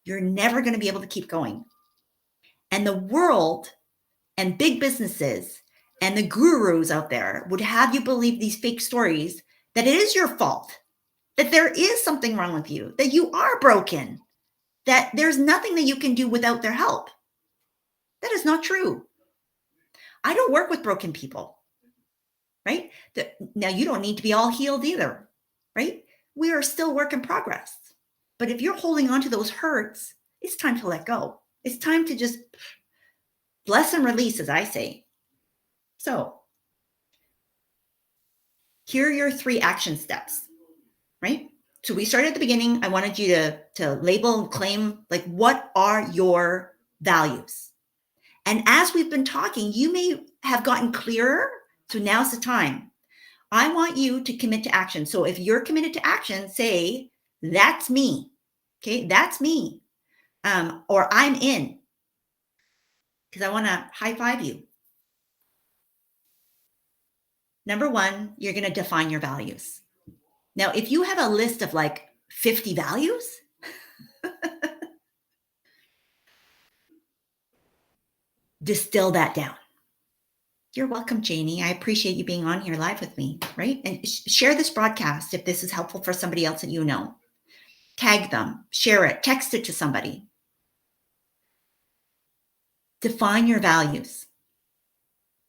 Speaker 1: you're never going to be able to keep going. And the world and big businesses and the gurus out there would have you believe these fake stories that it is your fault, that there is something wrong with you, that you are broken, that there's nothing that you can do without their help. That is not true. I don't work with broken people, right? Now, you don't need to be all healed either, right? We are still work in progress. But if you're holding on to those hurts, it's time to let go. It's time to just bless and release, as I say. So, here are your 3 action steps, right? So we started at the beginning. I wanted you to label and claim, like, what are your values? And as we've been talking, you may have gotten clearer. So now's the time. I want you to commit to action. So if you're committed to action, say, that's me. Okay, that's me. Or I'm in, because I want to high five you. Number 1, you're going to define your values. Now, if you have a list of like 50 values, distill that down. You're welcome, Janie. I appreciate you being on here live with me, right? And share this broadcast if this is helpful for somebody else that you know. Tag them, share it, text it to somebody. Define your values.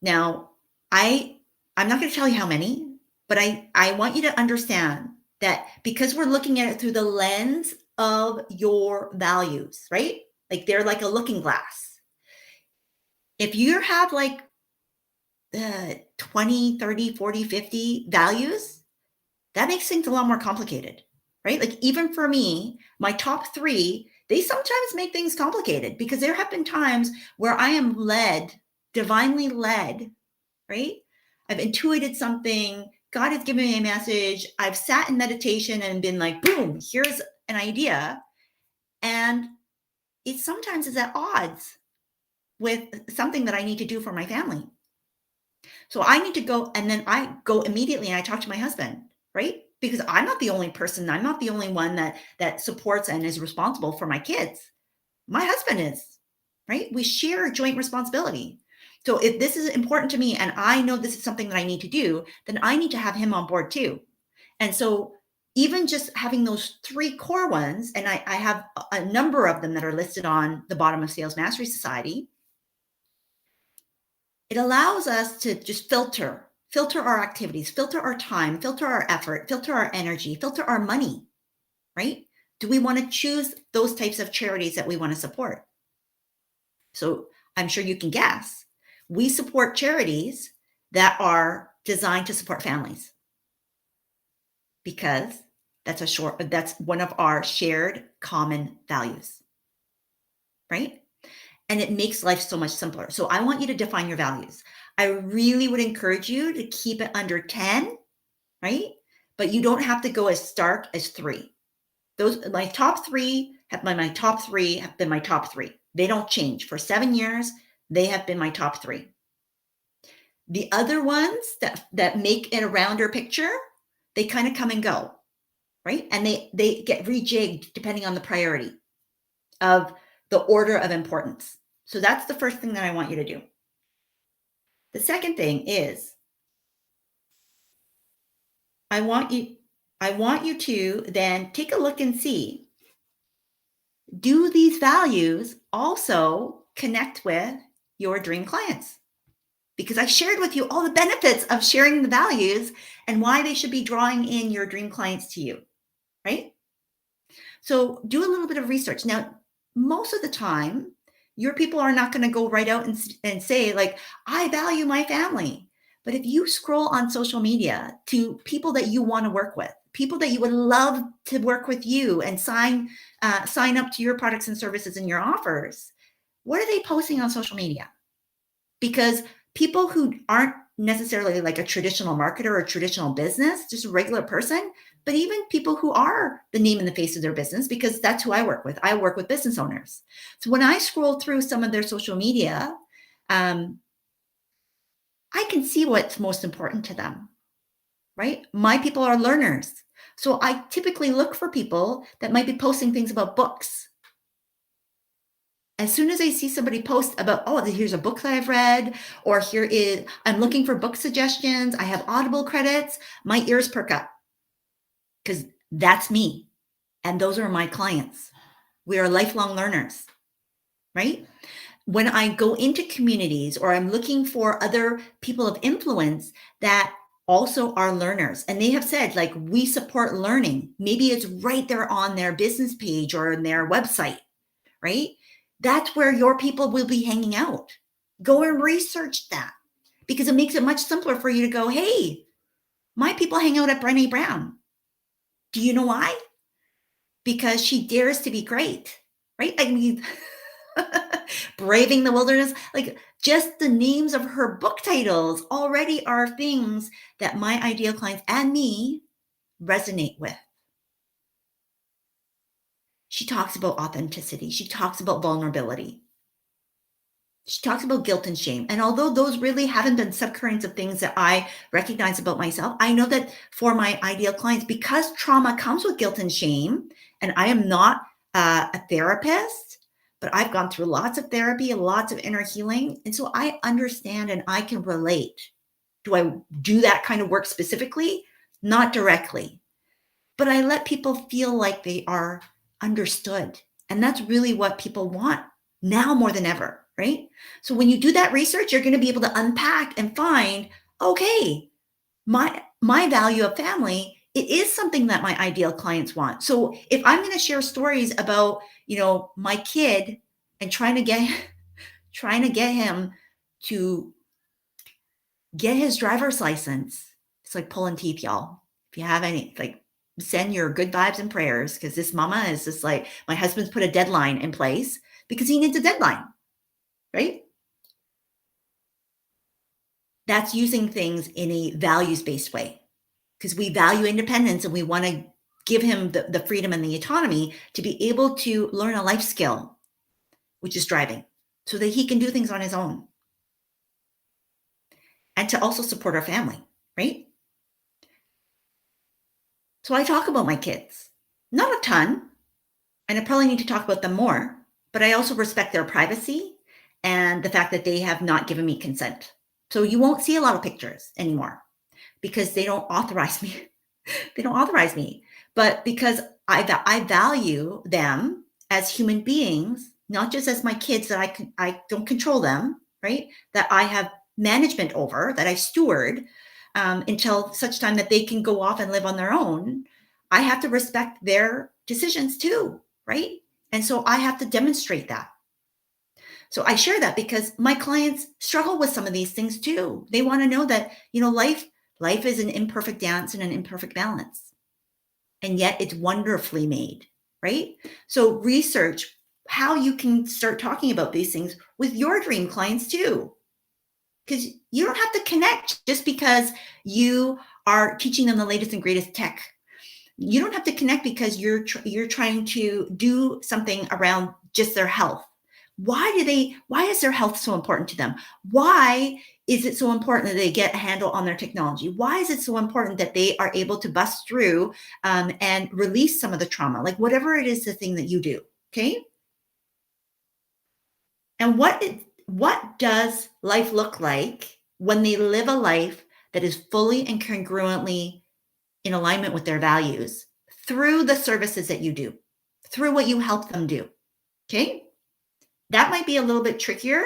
Speaker 1: Now, I'm not going to tell you how many, but I want you to understand that because we're looking at it through the lens of your values, right? Like they're like a looking glass. If you have like 20, 30, 40, 50 values, that makes things a lot more complicated, right? Like even for me, my top three, they sometimes make things complicated because there have been times where I am led, divinely led, right? I've intuited something. God has given me a message. I've sat in meditation and been like, boom, here's an idea. And it sometimes is at odds with something that I need to do for my family. So I need to go, and then I go immediately and I talk to my husband, right? Because I'm not the only person, I'm not the only one that supports and is responsible for my kids. My husband is, right? We share a joint responsibility. So if this is important to me and I know this is something that I need to do, then I need to have him on board too. And so even just having those three core ones, and I have a number of them that are listed on the bottom of Sales Mastery Society, it allows us to just filter our activities, filter our time, filter our effort, filter our energy, filter our money, right? Do we want to choose those types of charities that we want to support? So I'm sure you can guess. We support charities that are designed to support families because that's one of our shared common values, right? And it makes life so much simpler. So I want you to define your values. I really would encourage you to keep it under 10, right? But you don't have to go as stark as 3. Those my top 3 have my top 3 have been my top 3. They don't change. For 7 years, they have been my top 3. The other ones that make it a rounder picture, they kind of come and go, right? And they get rejigged depending on the priority of the order of importance. So that's the first thing that I want you to do. The second thing is I want you I want you to then take a look and see, do these values also connect with your dream clients? Because I shared with you all the benefits of sharing the values and why they should be drawing in your dream clients to you, right? So do a little bit of research. Now, most of the time, your people are not going to go right out and say, like, I value my family. But if you scroll on social media to people that you want to work with, people that you would love to work with you and sign up to your products and services and your offers, what are they posting on social media? Because people who aren't necessarily like a traditional marketer or a traditional business, just a regular person, but even people who are the name and the face of their business, because that's who I work with. I work with business owners. So when I scroll through some of their social media, um, I can see what's most important to them, right? My people are learners. So I typically look for people that might be posting things about books. As soon as I see somebody post about, oh, here's a book that I've read, or I'm looking for book suggestions, I have Audible credits, my ears perk up because that's me. And those are my clients. We are lifelong learners, right? When I go into communities or I'm looking for other people of influence that also are learners, and they have said, like, we support learning. Maybe it's right there on their business page or in their website, right? That's where your people will be hanging out. Go and research that because it makes it much simpler for you to go, hey, my people hang out at Brené Brown. Do you know why? Because she dares to be great, right? I mean, Braving the Wilderness, like just the names of her book titles already are things that my ideal clients and me resonate with. She talks about authenticity. She talks about vulnerability. She talks about guilt and shame. And although those really haven't been subcurrents of things that I recognize about myself, I know that for my ideal clients, because trauma comes with guilt and shame, and I am not a therapist, but I've gone through lots of therapy, lots of inner healing. And so I understand and I can relate. Do I do that kind of work specifically? Not directly, but I let people feel like they are understood. And that's really what people want now more than ever, right? So when you do that research, you're going to be able to unpack and find, okay, my value of family it is something that my ideal clients want. So if I'm going to share stories about, my kid and trying to get him to get his driver's license, it's like pulling teeth, y'all. If you have any, like, send your good vibes and prayers, because this mama is just like, my husband's put a deadline in place because he needs a deadline, right? That's using things in a values-based way, because we value independence and we want to give him the freedom and the autonomy to be able to learn a life skill, which is driving, so that he can do things on his own and to also support our family, right? So I talk about my kids, not a ton, and I probably need to talk about them more, but I also respect their privacy and the fact that they have not given me consent. So you won't see a lot of pictures anymore because they don't authorize me. They don't authorize me, but because I value them as human beings, not just as my kids, that I don't control them, right? That I have management over, that I steward, until such time that they can go off and live on their own. I have to respect their decisions too, right? And so I have to demonstrate that. So I share that because my clients struggle with some of these things too. They want to know that, life is an imperfect dance and an imperfect balance. And yet it's wonderfully made, right? So research how you can start talking about these things with your dream clients too. Because you don't have to connect just because you are teaching them the latest and greatest tech. You don't have to connect because you're trying to do something around just their health. Why is their health so important to them? Why is it so important that they get a handle on their technology? Why is it so important that they are able to bust through, and release some of the trauma? Like, whatever it is, the thing that you do. Okay. And what does life look like when they live a life that is fully and congruently in alignment with their values through the services that you do, through what you help them do? Okay. That might be a little bit trickier,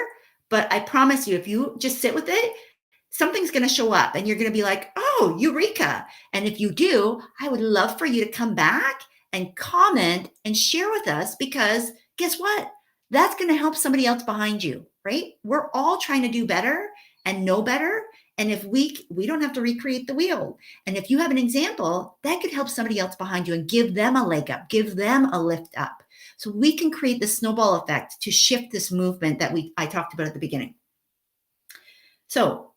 Speaker 1: but I promise you, if you just sit with it, something's going to show up and you're going to be like, oh, eureka. And if you do, I would love for you to come back and comment and share with us, because guess what? That's going to help somebody else behind you, right? We're all trying to do better and know better. And if we don't have to recreate the wheel. And if you have an example, that could help somebody else behind you and give them a leg up, give them a lift up. So we can create the snowball effect to shift this movement that I talked about at the beginning. So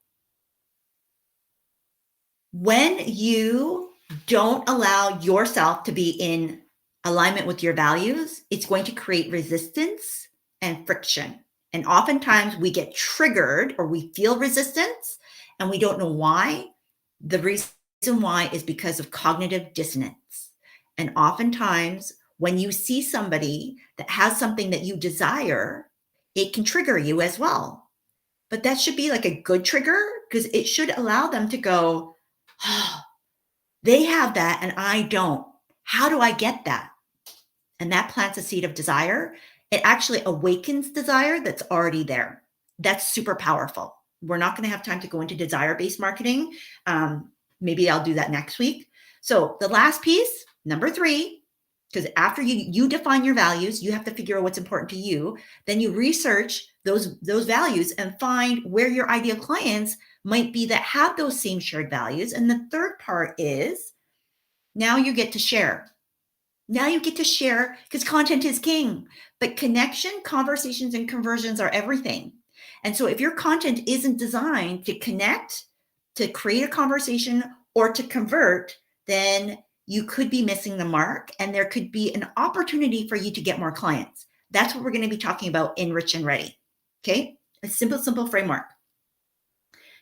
Speaker 1: when you don't allow yourself to be in alignment with your values, it's going to create resistance and friction. And oftentimes we get triggered or we feel resistance and we don't know why. The reason why is because of cognitive dissonance. And oftentimes when you see somebody that has something that you desire, it can trigger you as well. But that should be like a good trigger, because it should allow them to go, oh, they have that and I don't. How do I get that? And that plants a seed of desire. It actually awakens desire that's already there. That's super powerful. We're not going to have time to go into desire-based marketing. Maybe I'll do that next week. So the last piece, number 3, because after you define your values, you have to figure out what's important to you. Then you research those values and find where your ideal clients might be that have those same shared values. And the third part is, now you get to share. Now you get to share, because content is king, but connection, conversations, and conversions are everything. And so if your content isn't designed to connect, to create a conversation, or to convert, then you could be missing the mark, and there could be an opportunity for you to get more clients. That's what we're going to be talking about in Rich and Ready. Okay. A simple framework.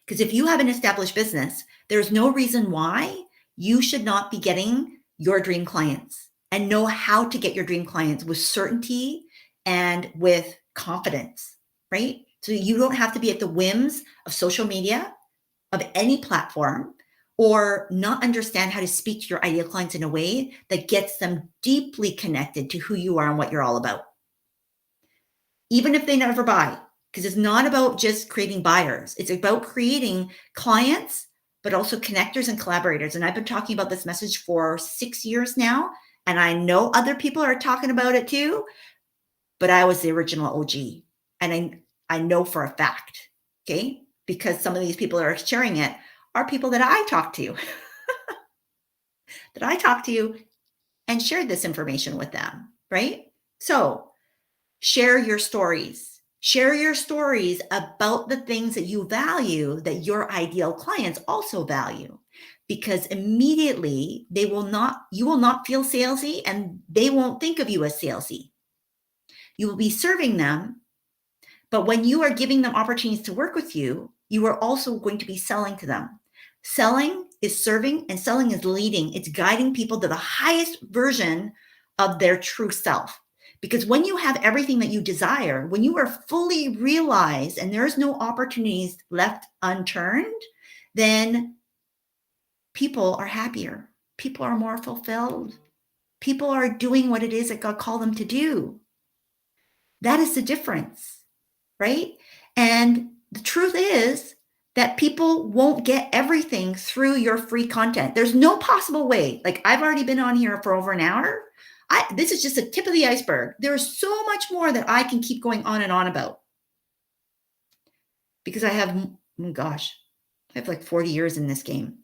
Speaker 1: Because if you have an established business, there's no reason why you should not be getting your dream clients, and know how to get your dream clients with certainty and with confidence, right? So you don't have to be at the whims of social media, of any platform, or not understand how to speak to your ideal clients in a way that gets them deeply connected to who you are and what you're all about. Even if they never buy, because it's not about just creating buyers. It's about creating clients but also connectors and collaborators. And I've been talking about this message for 6 years now, and I know other people are talking about it too, but I was the original OG. And I know for a fact, okay? Because some of these people that are sharing it are people that I talk to, that I talk to and shared this information with them, right? So share your stories. Share your stories about the things that you value that your ideal clients also value, because immediately you will not feel salesy and they won't think of you as salesy. You will be serving them, but when you are giving them opportunities to work with you, you are also going to be selling to them. Selling is serving and selling is leading. It's guiding people to the highest version of their true self. Because when you have everything that you desire, when you are fully realized and there's no opportunities left unturned, then people are happier. People are more fulfilled. People are doing what it is that God called them to do. That is the difference, right? And the truth is that people won't get everything through your free content. There's no possible way. Like, I've already been on here for over an hour. This is just the tip of the iceberg. There's so much more that I can keep going on and on about, because I have, oh gosh, I have like 40 years in this game,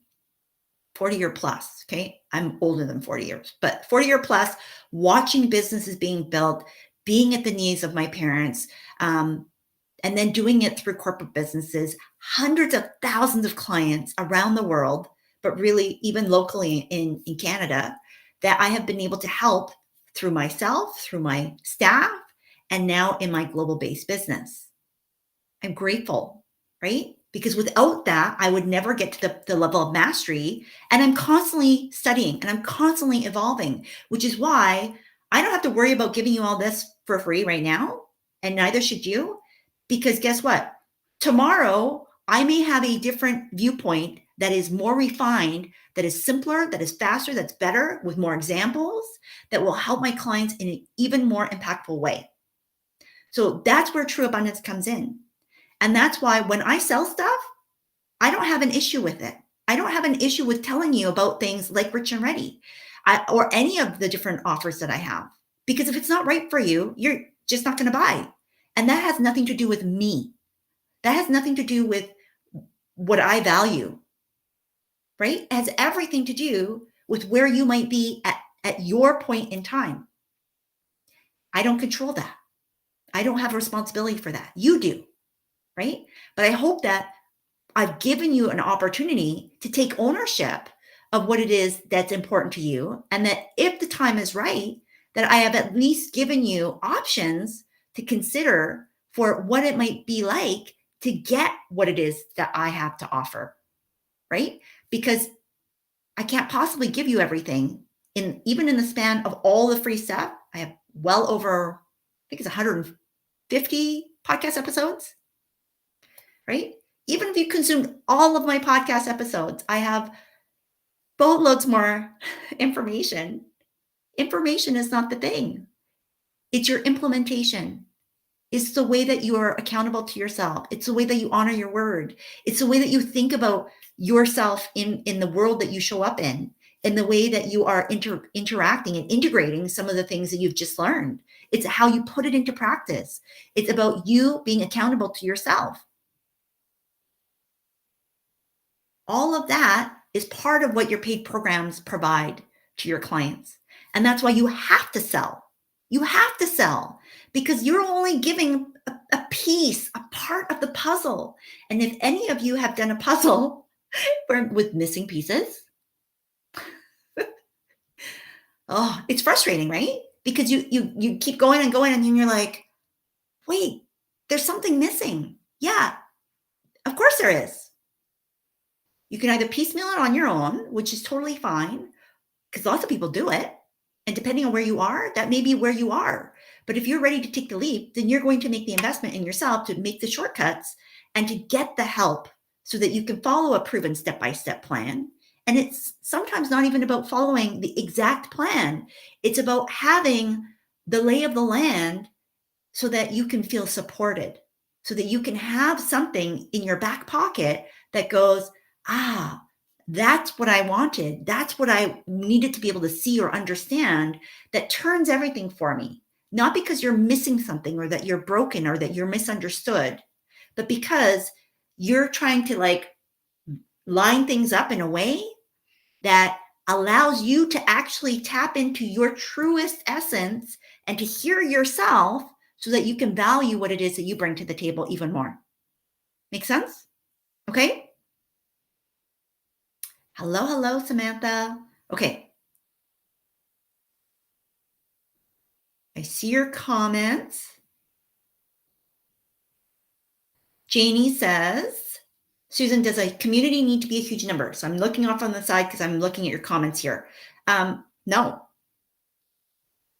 Speaker 1: 40-year plus. Okay. I'm older than 40 years, but 40-year plus, watching businesses being built, being at the knees of my parents, and then doing it through corporate businesses, hundreds of thousands of clients around the world, but really even locally in Canada, that I have been able to help through myself, through my staff, and now in my global based business. I'm grateful, right? Because without that, I would never get to the level of mastery. And I'm constantly studying and I'm constantly evolving, which is why I don't have to worry about giving you all this for free right now. And neither should you, because guess what? Tomorrow, I may have a different viewpoint that is more refined, that is simpler, that is faster, that's better, with more examples, that will help my clients in an even more impactful way. So that's where true abundance comes in. And that's why when I sell stuff, I don't have an issue with it. I don't have an issue with telling you about things like Rich and Ready, or any of the different offers that I have. Because if it's not right for you, you're just not going to buy. And that has nothing to do with me. That has nothing to do with what I value, right? It has everything to do with where you might be at your point in time. I don't control that. I don't have a responsibility for that. You do, right? But I hope that I've given you an opportunity to take ownership of what it is that's important to you. And that if the time is right, that I have at least given you options to consider for what it might be like to get what it is that I have to offer, right? Because I can't possibly give you everything even in the span of all the free stuff. I have well over, I think it's 150 podcast episodes, right? Even if you consumed all of my podcast episodes, I have boatloads more information. Information is not the thing. It's your implementation. It's the way that you are accountable to yourself. It's the way that you honor your word. It's the way that you think about yourself in the world that you show up in the way that you are interacting and integrating some of the things that you've just learned. It's how you put it into practice. It's about you being accountable to yourself. All of that is part of what your paid programs provide to your clients. And that's why you have to sell. You have to sell, because you're only giving a piece, a part of the puzzle. And if any of you have done a puzzle with missing pieces, oh, it's frustrating, right? Because you keep going and going, and then you're like, wait, there's something missing. Yeah, of course there is. You can either piecemeal it on your own, which is totally fine, because lots of people do it. And depending on where you are, that may be where you are. But if you're ready to take the leap, then you're going to make the investment in yourself to make the shortcuts and to get the help so that you can follow a proven step-by-step plan. And it's sometimes not even about following the exact plan. It's about having the lay of the land so that you can feel supported, so that you can have something in your back pocket that goes, that's what I wanted. That's what I needed to be able to see or understand that turns everything for me. Not because you're missing something or that you're broken or that you're misunderstood, but because you're trying to like line things up in a way that allows you to actually tap into your truest essence and to hear yourself so that you can value what it is that you bring to the table even more. Make sense? Okay. Hello, hello, Samantha. Okay. I see your comments. Janie says, Susan, does a community need to be a huge number? So I'm looking off on the side because I'm looking at your comments here. No,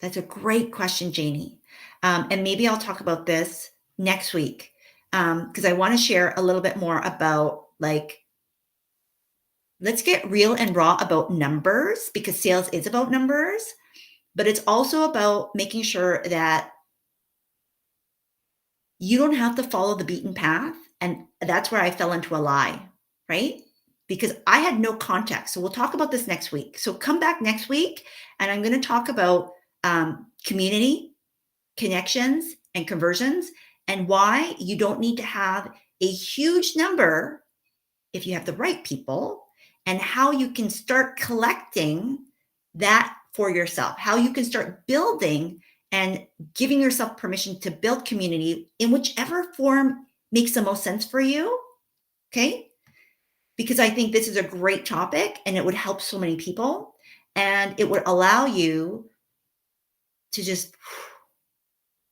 Speaker 1: that's a great question, Janie. And maybe I'll talk about this next week because I want to share a little bit more about like, let's get real and raw about numbers because sales is about numbers, but it's also about making sure that you don't have to follow the beaten path. And that's where I fell into a lie, right? Because I had no context. So we'll talk about this next week. So come back next week and I'm going to talk about community, connections, and conversions, and why you don't need to have a huge number if you have the right people, and how you can start collecting that for yourself, how you can start building and giving yourself permission to build community in whichever form makes the most sense for you. Okay. Because I think this is a great topic and it would help so many people and it would allow you to just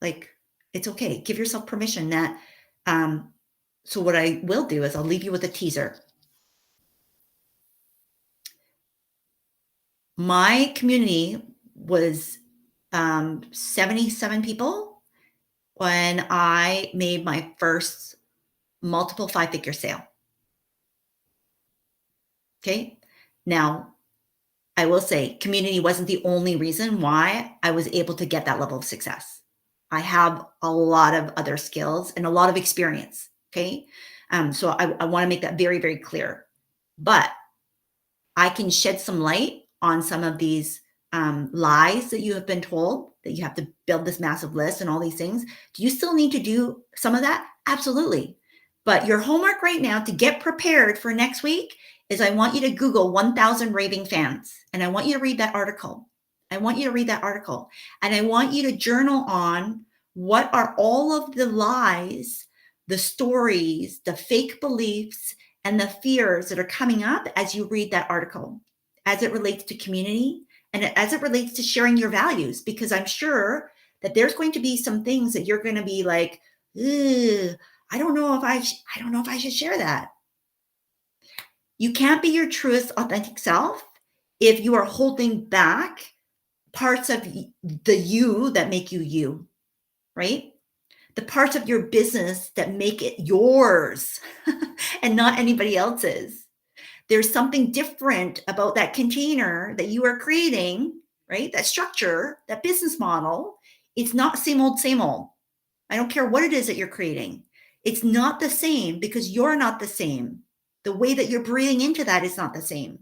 Speaker 1: like, it's okay. Give yourself permission that, so what I will do is I'll leave you with a teaser. My community was 77 people when I made my first multiple five-figure sale. Okay. Now, I will say community wasn't the only reason why I was able to get that level of success. I have a lot of other skills and a lot of experience. Okay. So I want to make that very, very clear. But I can shed some light on some of these lies that you have been told that you have to build this massive list and all these things. Do you still need to do some of that? Absolutely. But your homework right now to get prepared for next week is I want you to Google 1,000 raving fans and I want you to read that article. I want you to read that article and I want you to journal on what are all of the lies, the stories, the fake beliefs, and the fears that are coming up as you read that article, as it relates to community and as it relates to sharing your values, because I'm sure that there's going to be some things that you're going to be like, I don't know if I don't know if I should share that. You can't be your truest authentic self if you are holding back parts of the you that make you you, right? The parts of your business that make it yours and not anybody else's. There's something different about that container that you are creating, right? That structure, that business model. It's not same old, same old. I don't care what it is that you're creating. It's not the same because you're not the same. The way that you're breathing into that is not the same.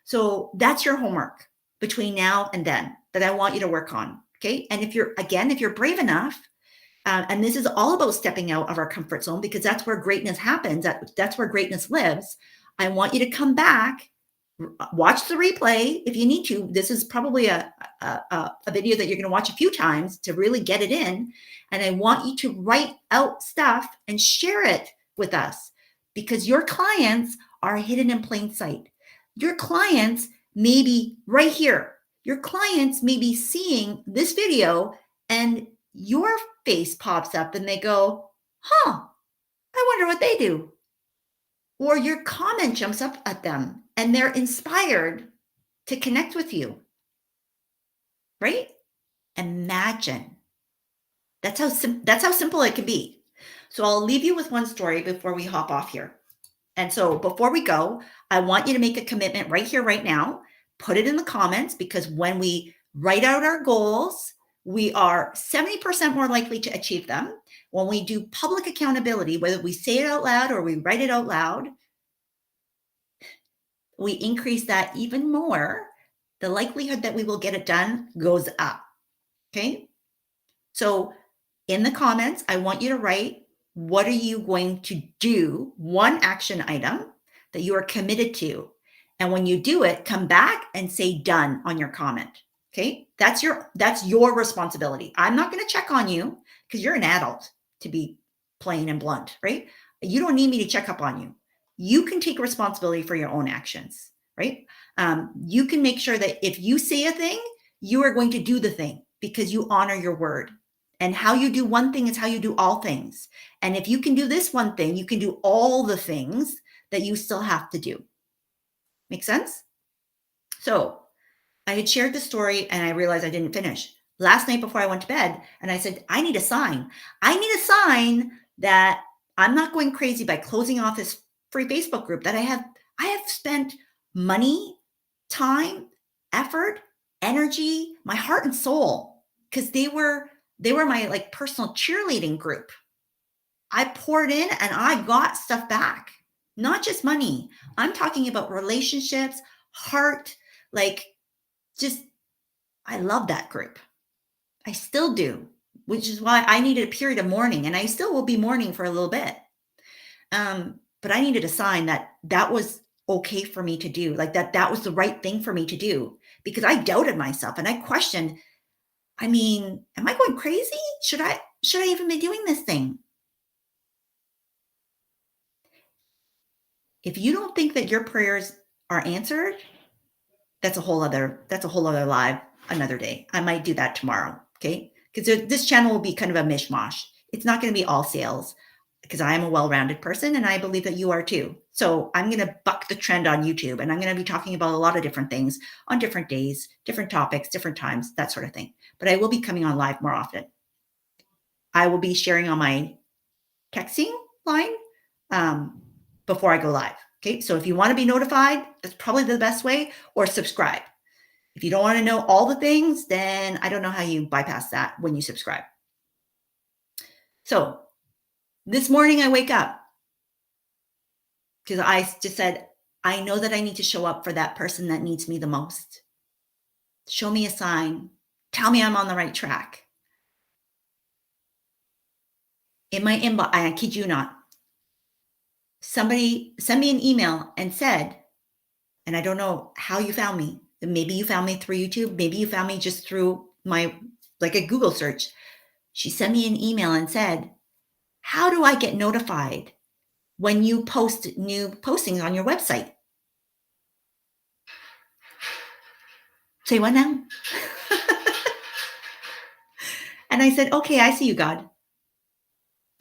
Speaker 1: So that's your homework between now and then that I want you to work on. Okay. And if you're brave enough, and this is all about stepping out of our comfort zone because that's where greatness happens. That's where greatness lives. I want you to come back, watch the replay if you need to. This is probably a video that you're going to watch a few times to really get it in. And I want you to write out stuff and share it with us because your clients are hidden in plain sight. Your clients may be right here. Your clients may be seeing this video and your face pops up and they go, huh, I wonder what they do. Or your comment jumps up at them and they're inspired to connect with you, right? Imagine. That's how simple it can be. So I'll leave you with one story before we hop off here. And so before we go, I want you to make a commitment right here, right now. Put it in the comments because when we write out our goals, we are 70% more likely to achieve them. When we do public accountability, whether we say it out loud or we write it out loud, we increase that even more, the likelihood that we will get it done goes up. Okay. So in the comments, I want you to write, what are you going to do? One action item that you are committed to. And when you do it, come back and say done on your comment. Okay? That's your responsibility. I'm not going to check on you because you're an adult, to be plain and blunt, right? You don't need me to check up on you. You can take responsibility for your own actions, right? You can make sure that if you say a thing, you are going to do the thing because you honor your word. And how you do one thing is how you do all things. And if you can do this one thing, you can do all the things that you still have to do. Make sense? So I had shared the story and I realized I didn't finish last night before I went to bed. And I said, I need a sign. I need a sign that I'm not going crazy by closing off this free Facebook group that I have spent money, time, effort, energy, my heart and soul, because they were my like personal cheerleading group. I poured in and I got stuff back, not just money. I'm talking about relationships, heart, like just, I love that group. I still do, which is why I needed a period of mourning and I still will be mourning for a little bit. But I needed a sign that that was okay for me to do, like that was the right thing for me to do because I doubted myself and I questioned, I mean, am I going crazy? Should I even be doing this thing? If you don't think that your prayers are answered, that's a whole other live another day. I might do that tomorrow, okay? Because this channel will be kind of a mishmash. It's not going to be all sales because I am a well-rounded person and I believe that you are too. So I'm going to buck the trend on YouTube and I'm going to be talking about a lot of different things on different days, different topics, different times, that sort of thing. But I will be coming on live more often. I will be sharing on my texting line before I go live. Okay. So if you want to be notified, that's probably the best way, or subscribe. If you don't want to know all the things, then I don't know how you bypass that when you subscribe. So this morning I wake up because I just said, I know that I need to show up for that person that needs me the most. Show me a sign. Tell me I'm on the right track. In my inbox, I kid you not, somebody sent me an email and said, and I don't know how you found me. Maybe you found me through YouTube. Maybe you found me just through my, like a Google search. She sent me an email and said, how do I get notified when you post new postings on your website? Say what now? And I said, okay, I see you, God.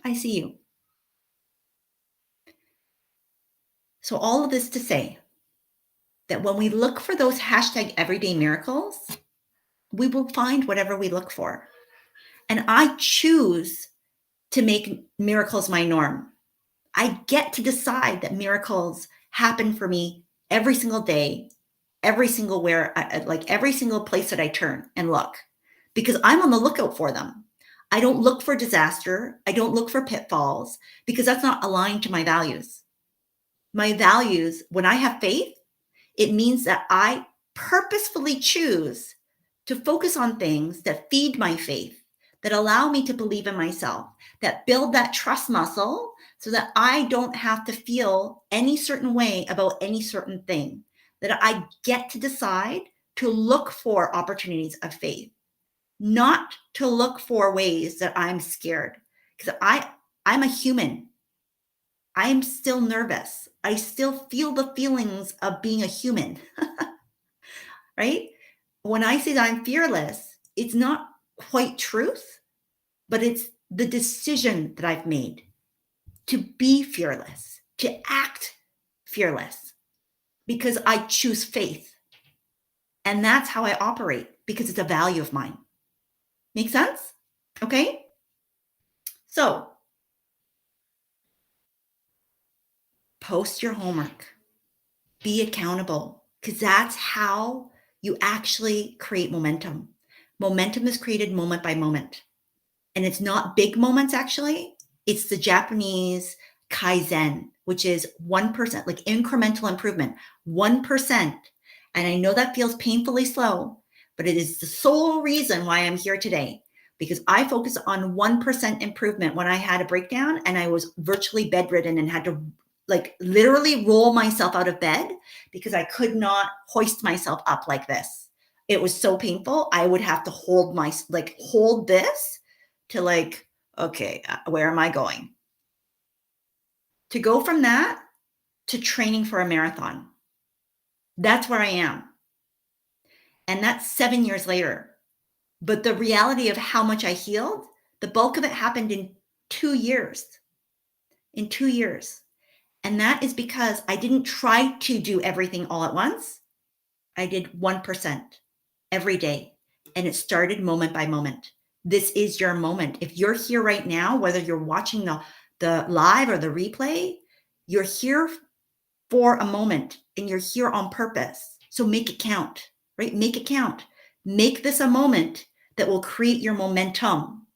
Speaker 1: I see you. So all of this to say that when we look for those hashtag everyday miracles, we will find whatever we look for. And I choose to make miracles my norm. I get to decide that miracles happen for me every single day, every single like every single place that I turn and look, because I'm on the lookout for them. I don't look for disaster. I don't look for pitfalls because that's not aligned to my values. My values, when I have faith, it means that I purposefully choose to focus on things that feed my faith, that allow me to believe in myself, that build that trust muscle so that I don't have to feel any certain way about any certain thing, that I get to decide to look for opportunities of faith, not to look for ways that I'm scared. Because I'm a human. I'm still nervous. I still feel the feelings of being a human, right? When I say that I'm fearless, it's not quite truth, but it's the decision that I've made to be fearless, to act fearless, because I choose faith. And that's how I operate because it's a value of mine. Make sense? Okay. So post your homework, be accountable, because that's how you actually create momentum. Momentum is created moment by moment. And it's not big moments, actually. It's the Japanese Kaizen, which is 1%, like incremental improvement, 1%. And I know that feels painfully slow, but it is the sole reason why I'm here today, because I focus on 1% improvement when I had a breakdown and I was virtually bedridden and had to like literally roll myself out of bed because I could not hoist myself up like this. It was so painful. I would have to hold this to okay, where am I going? To go from that to training for a marathon. That's where I am. And that's 7 years later. But the reality of how much I healed, the bulk of it happened in 2 years. In 2 years. And that is because I didn't try to do everything all at once. I did 1% every day. And it started moment by moment. This is your moment. If you're here right now, whether you're watching the live or the replay, you're here for a moment and you're here on purpose. So make it count, right? Make it count. Make this a moment that will create your momentum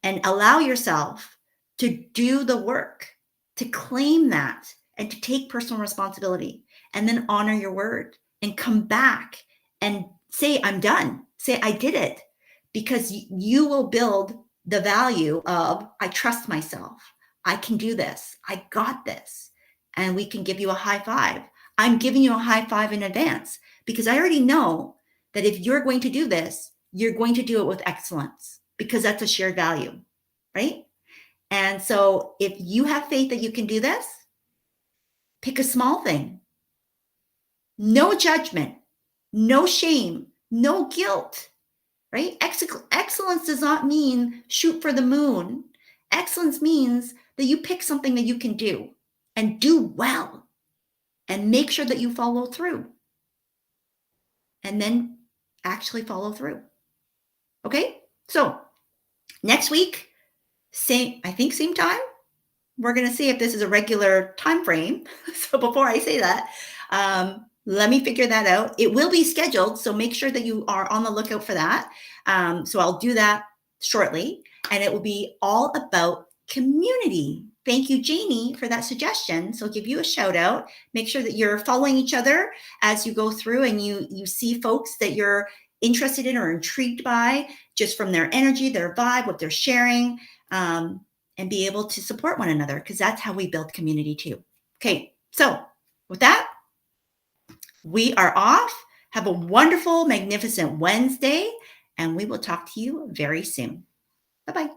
Speaker 1: and allow yourself to do the work, to claim that and to take personal responsibility and then honor your word and come back and say, I'm done. Say, I did it, because you will build the value of, I trust myself. I can do this. I got this. And we can give you a high five. I'm giving you a high five in advance because I already know that if you're going to do this, you're going to do it with excellence because that's a shared value, right? And so if you have faith that you can do this, pick a small thing. No judgment, no shame, no guilt, right? Excellence does not mean shoot for the moon. Excellence means that you pick something that you can do and do well and make sure that you follow through and then actually follow through. Okay? So next week, I think same time. We're going to see if this is a regular time frame. So before I say that, let me figure that out. It will be scheduled, so make sure that you are on the lookout for that. So I'll do that shortly, and it will be all about community. Thank you, Janie, for that suggestion. So I'll give you a shout out. Make sure that you're following each other as you go through and you see folks that you're interested in or intrigued by just from their energy, their vibe, what they're sharing. And be able to support one another because that's how we build community too. Okay, so with that, we are off. Have a wonderful, magnificent Wednesday, and we will talk to you very soon. Bye-bye.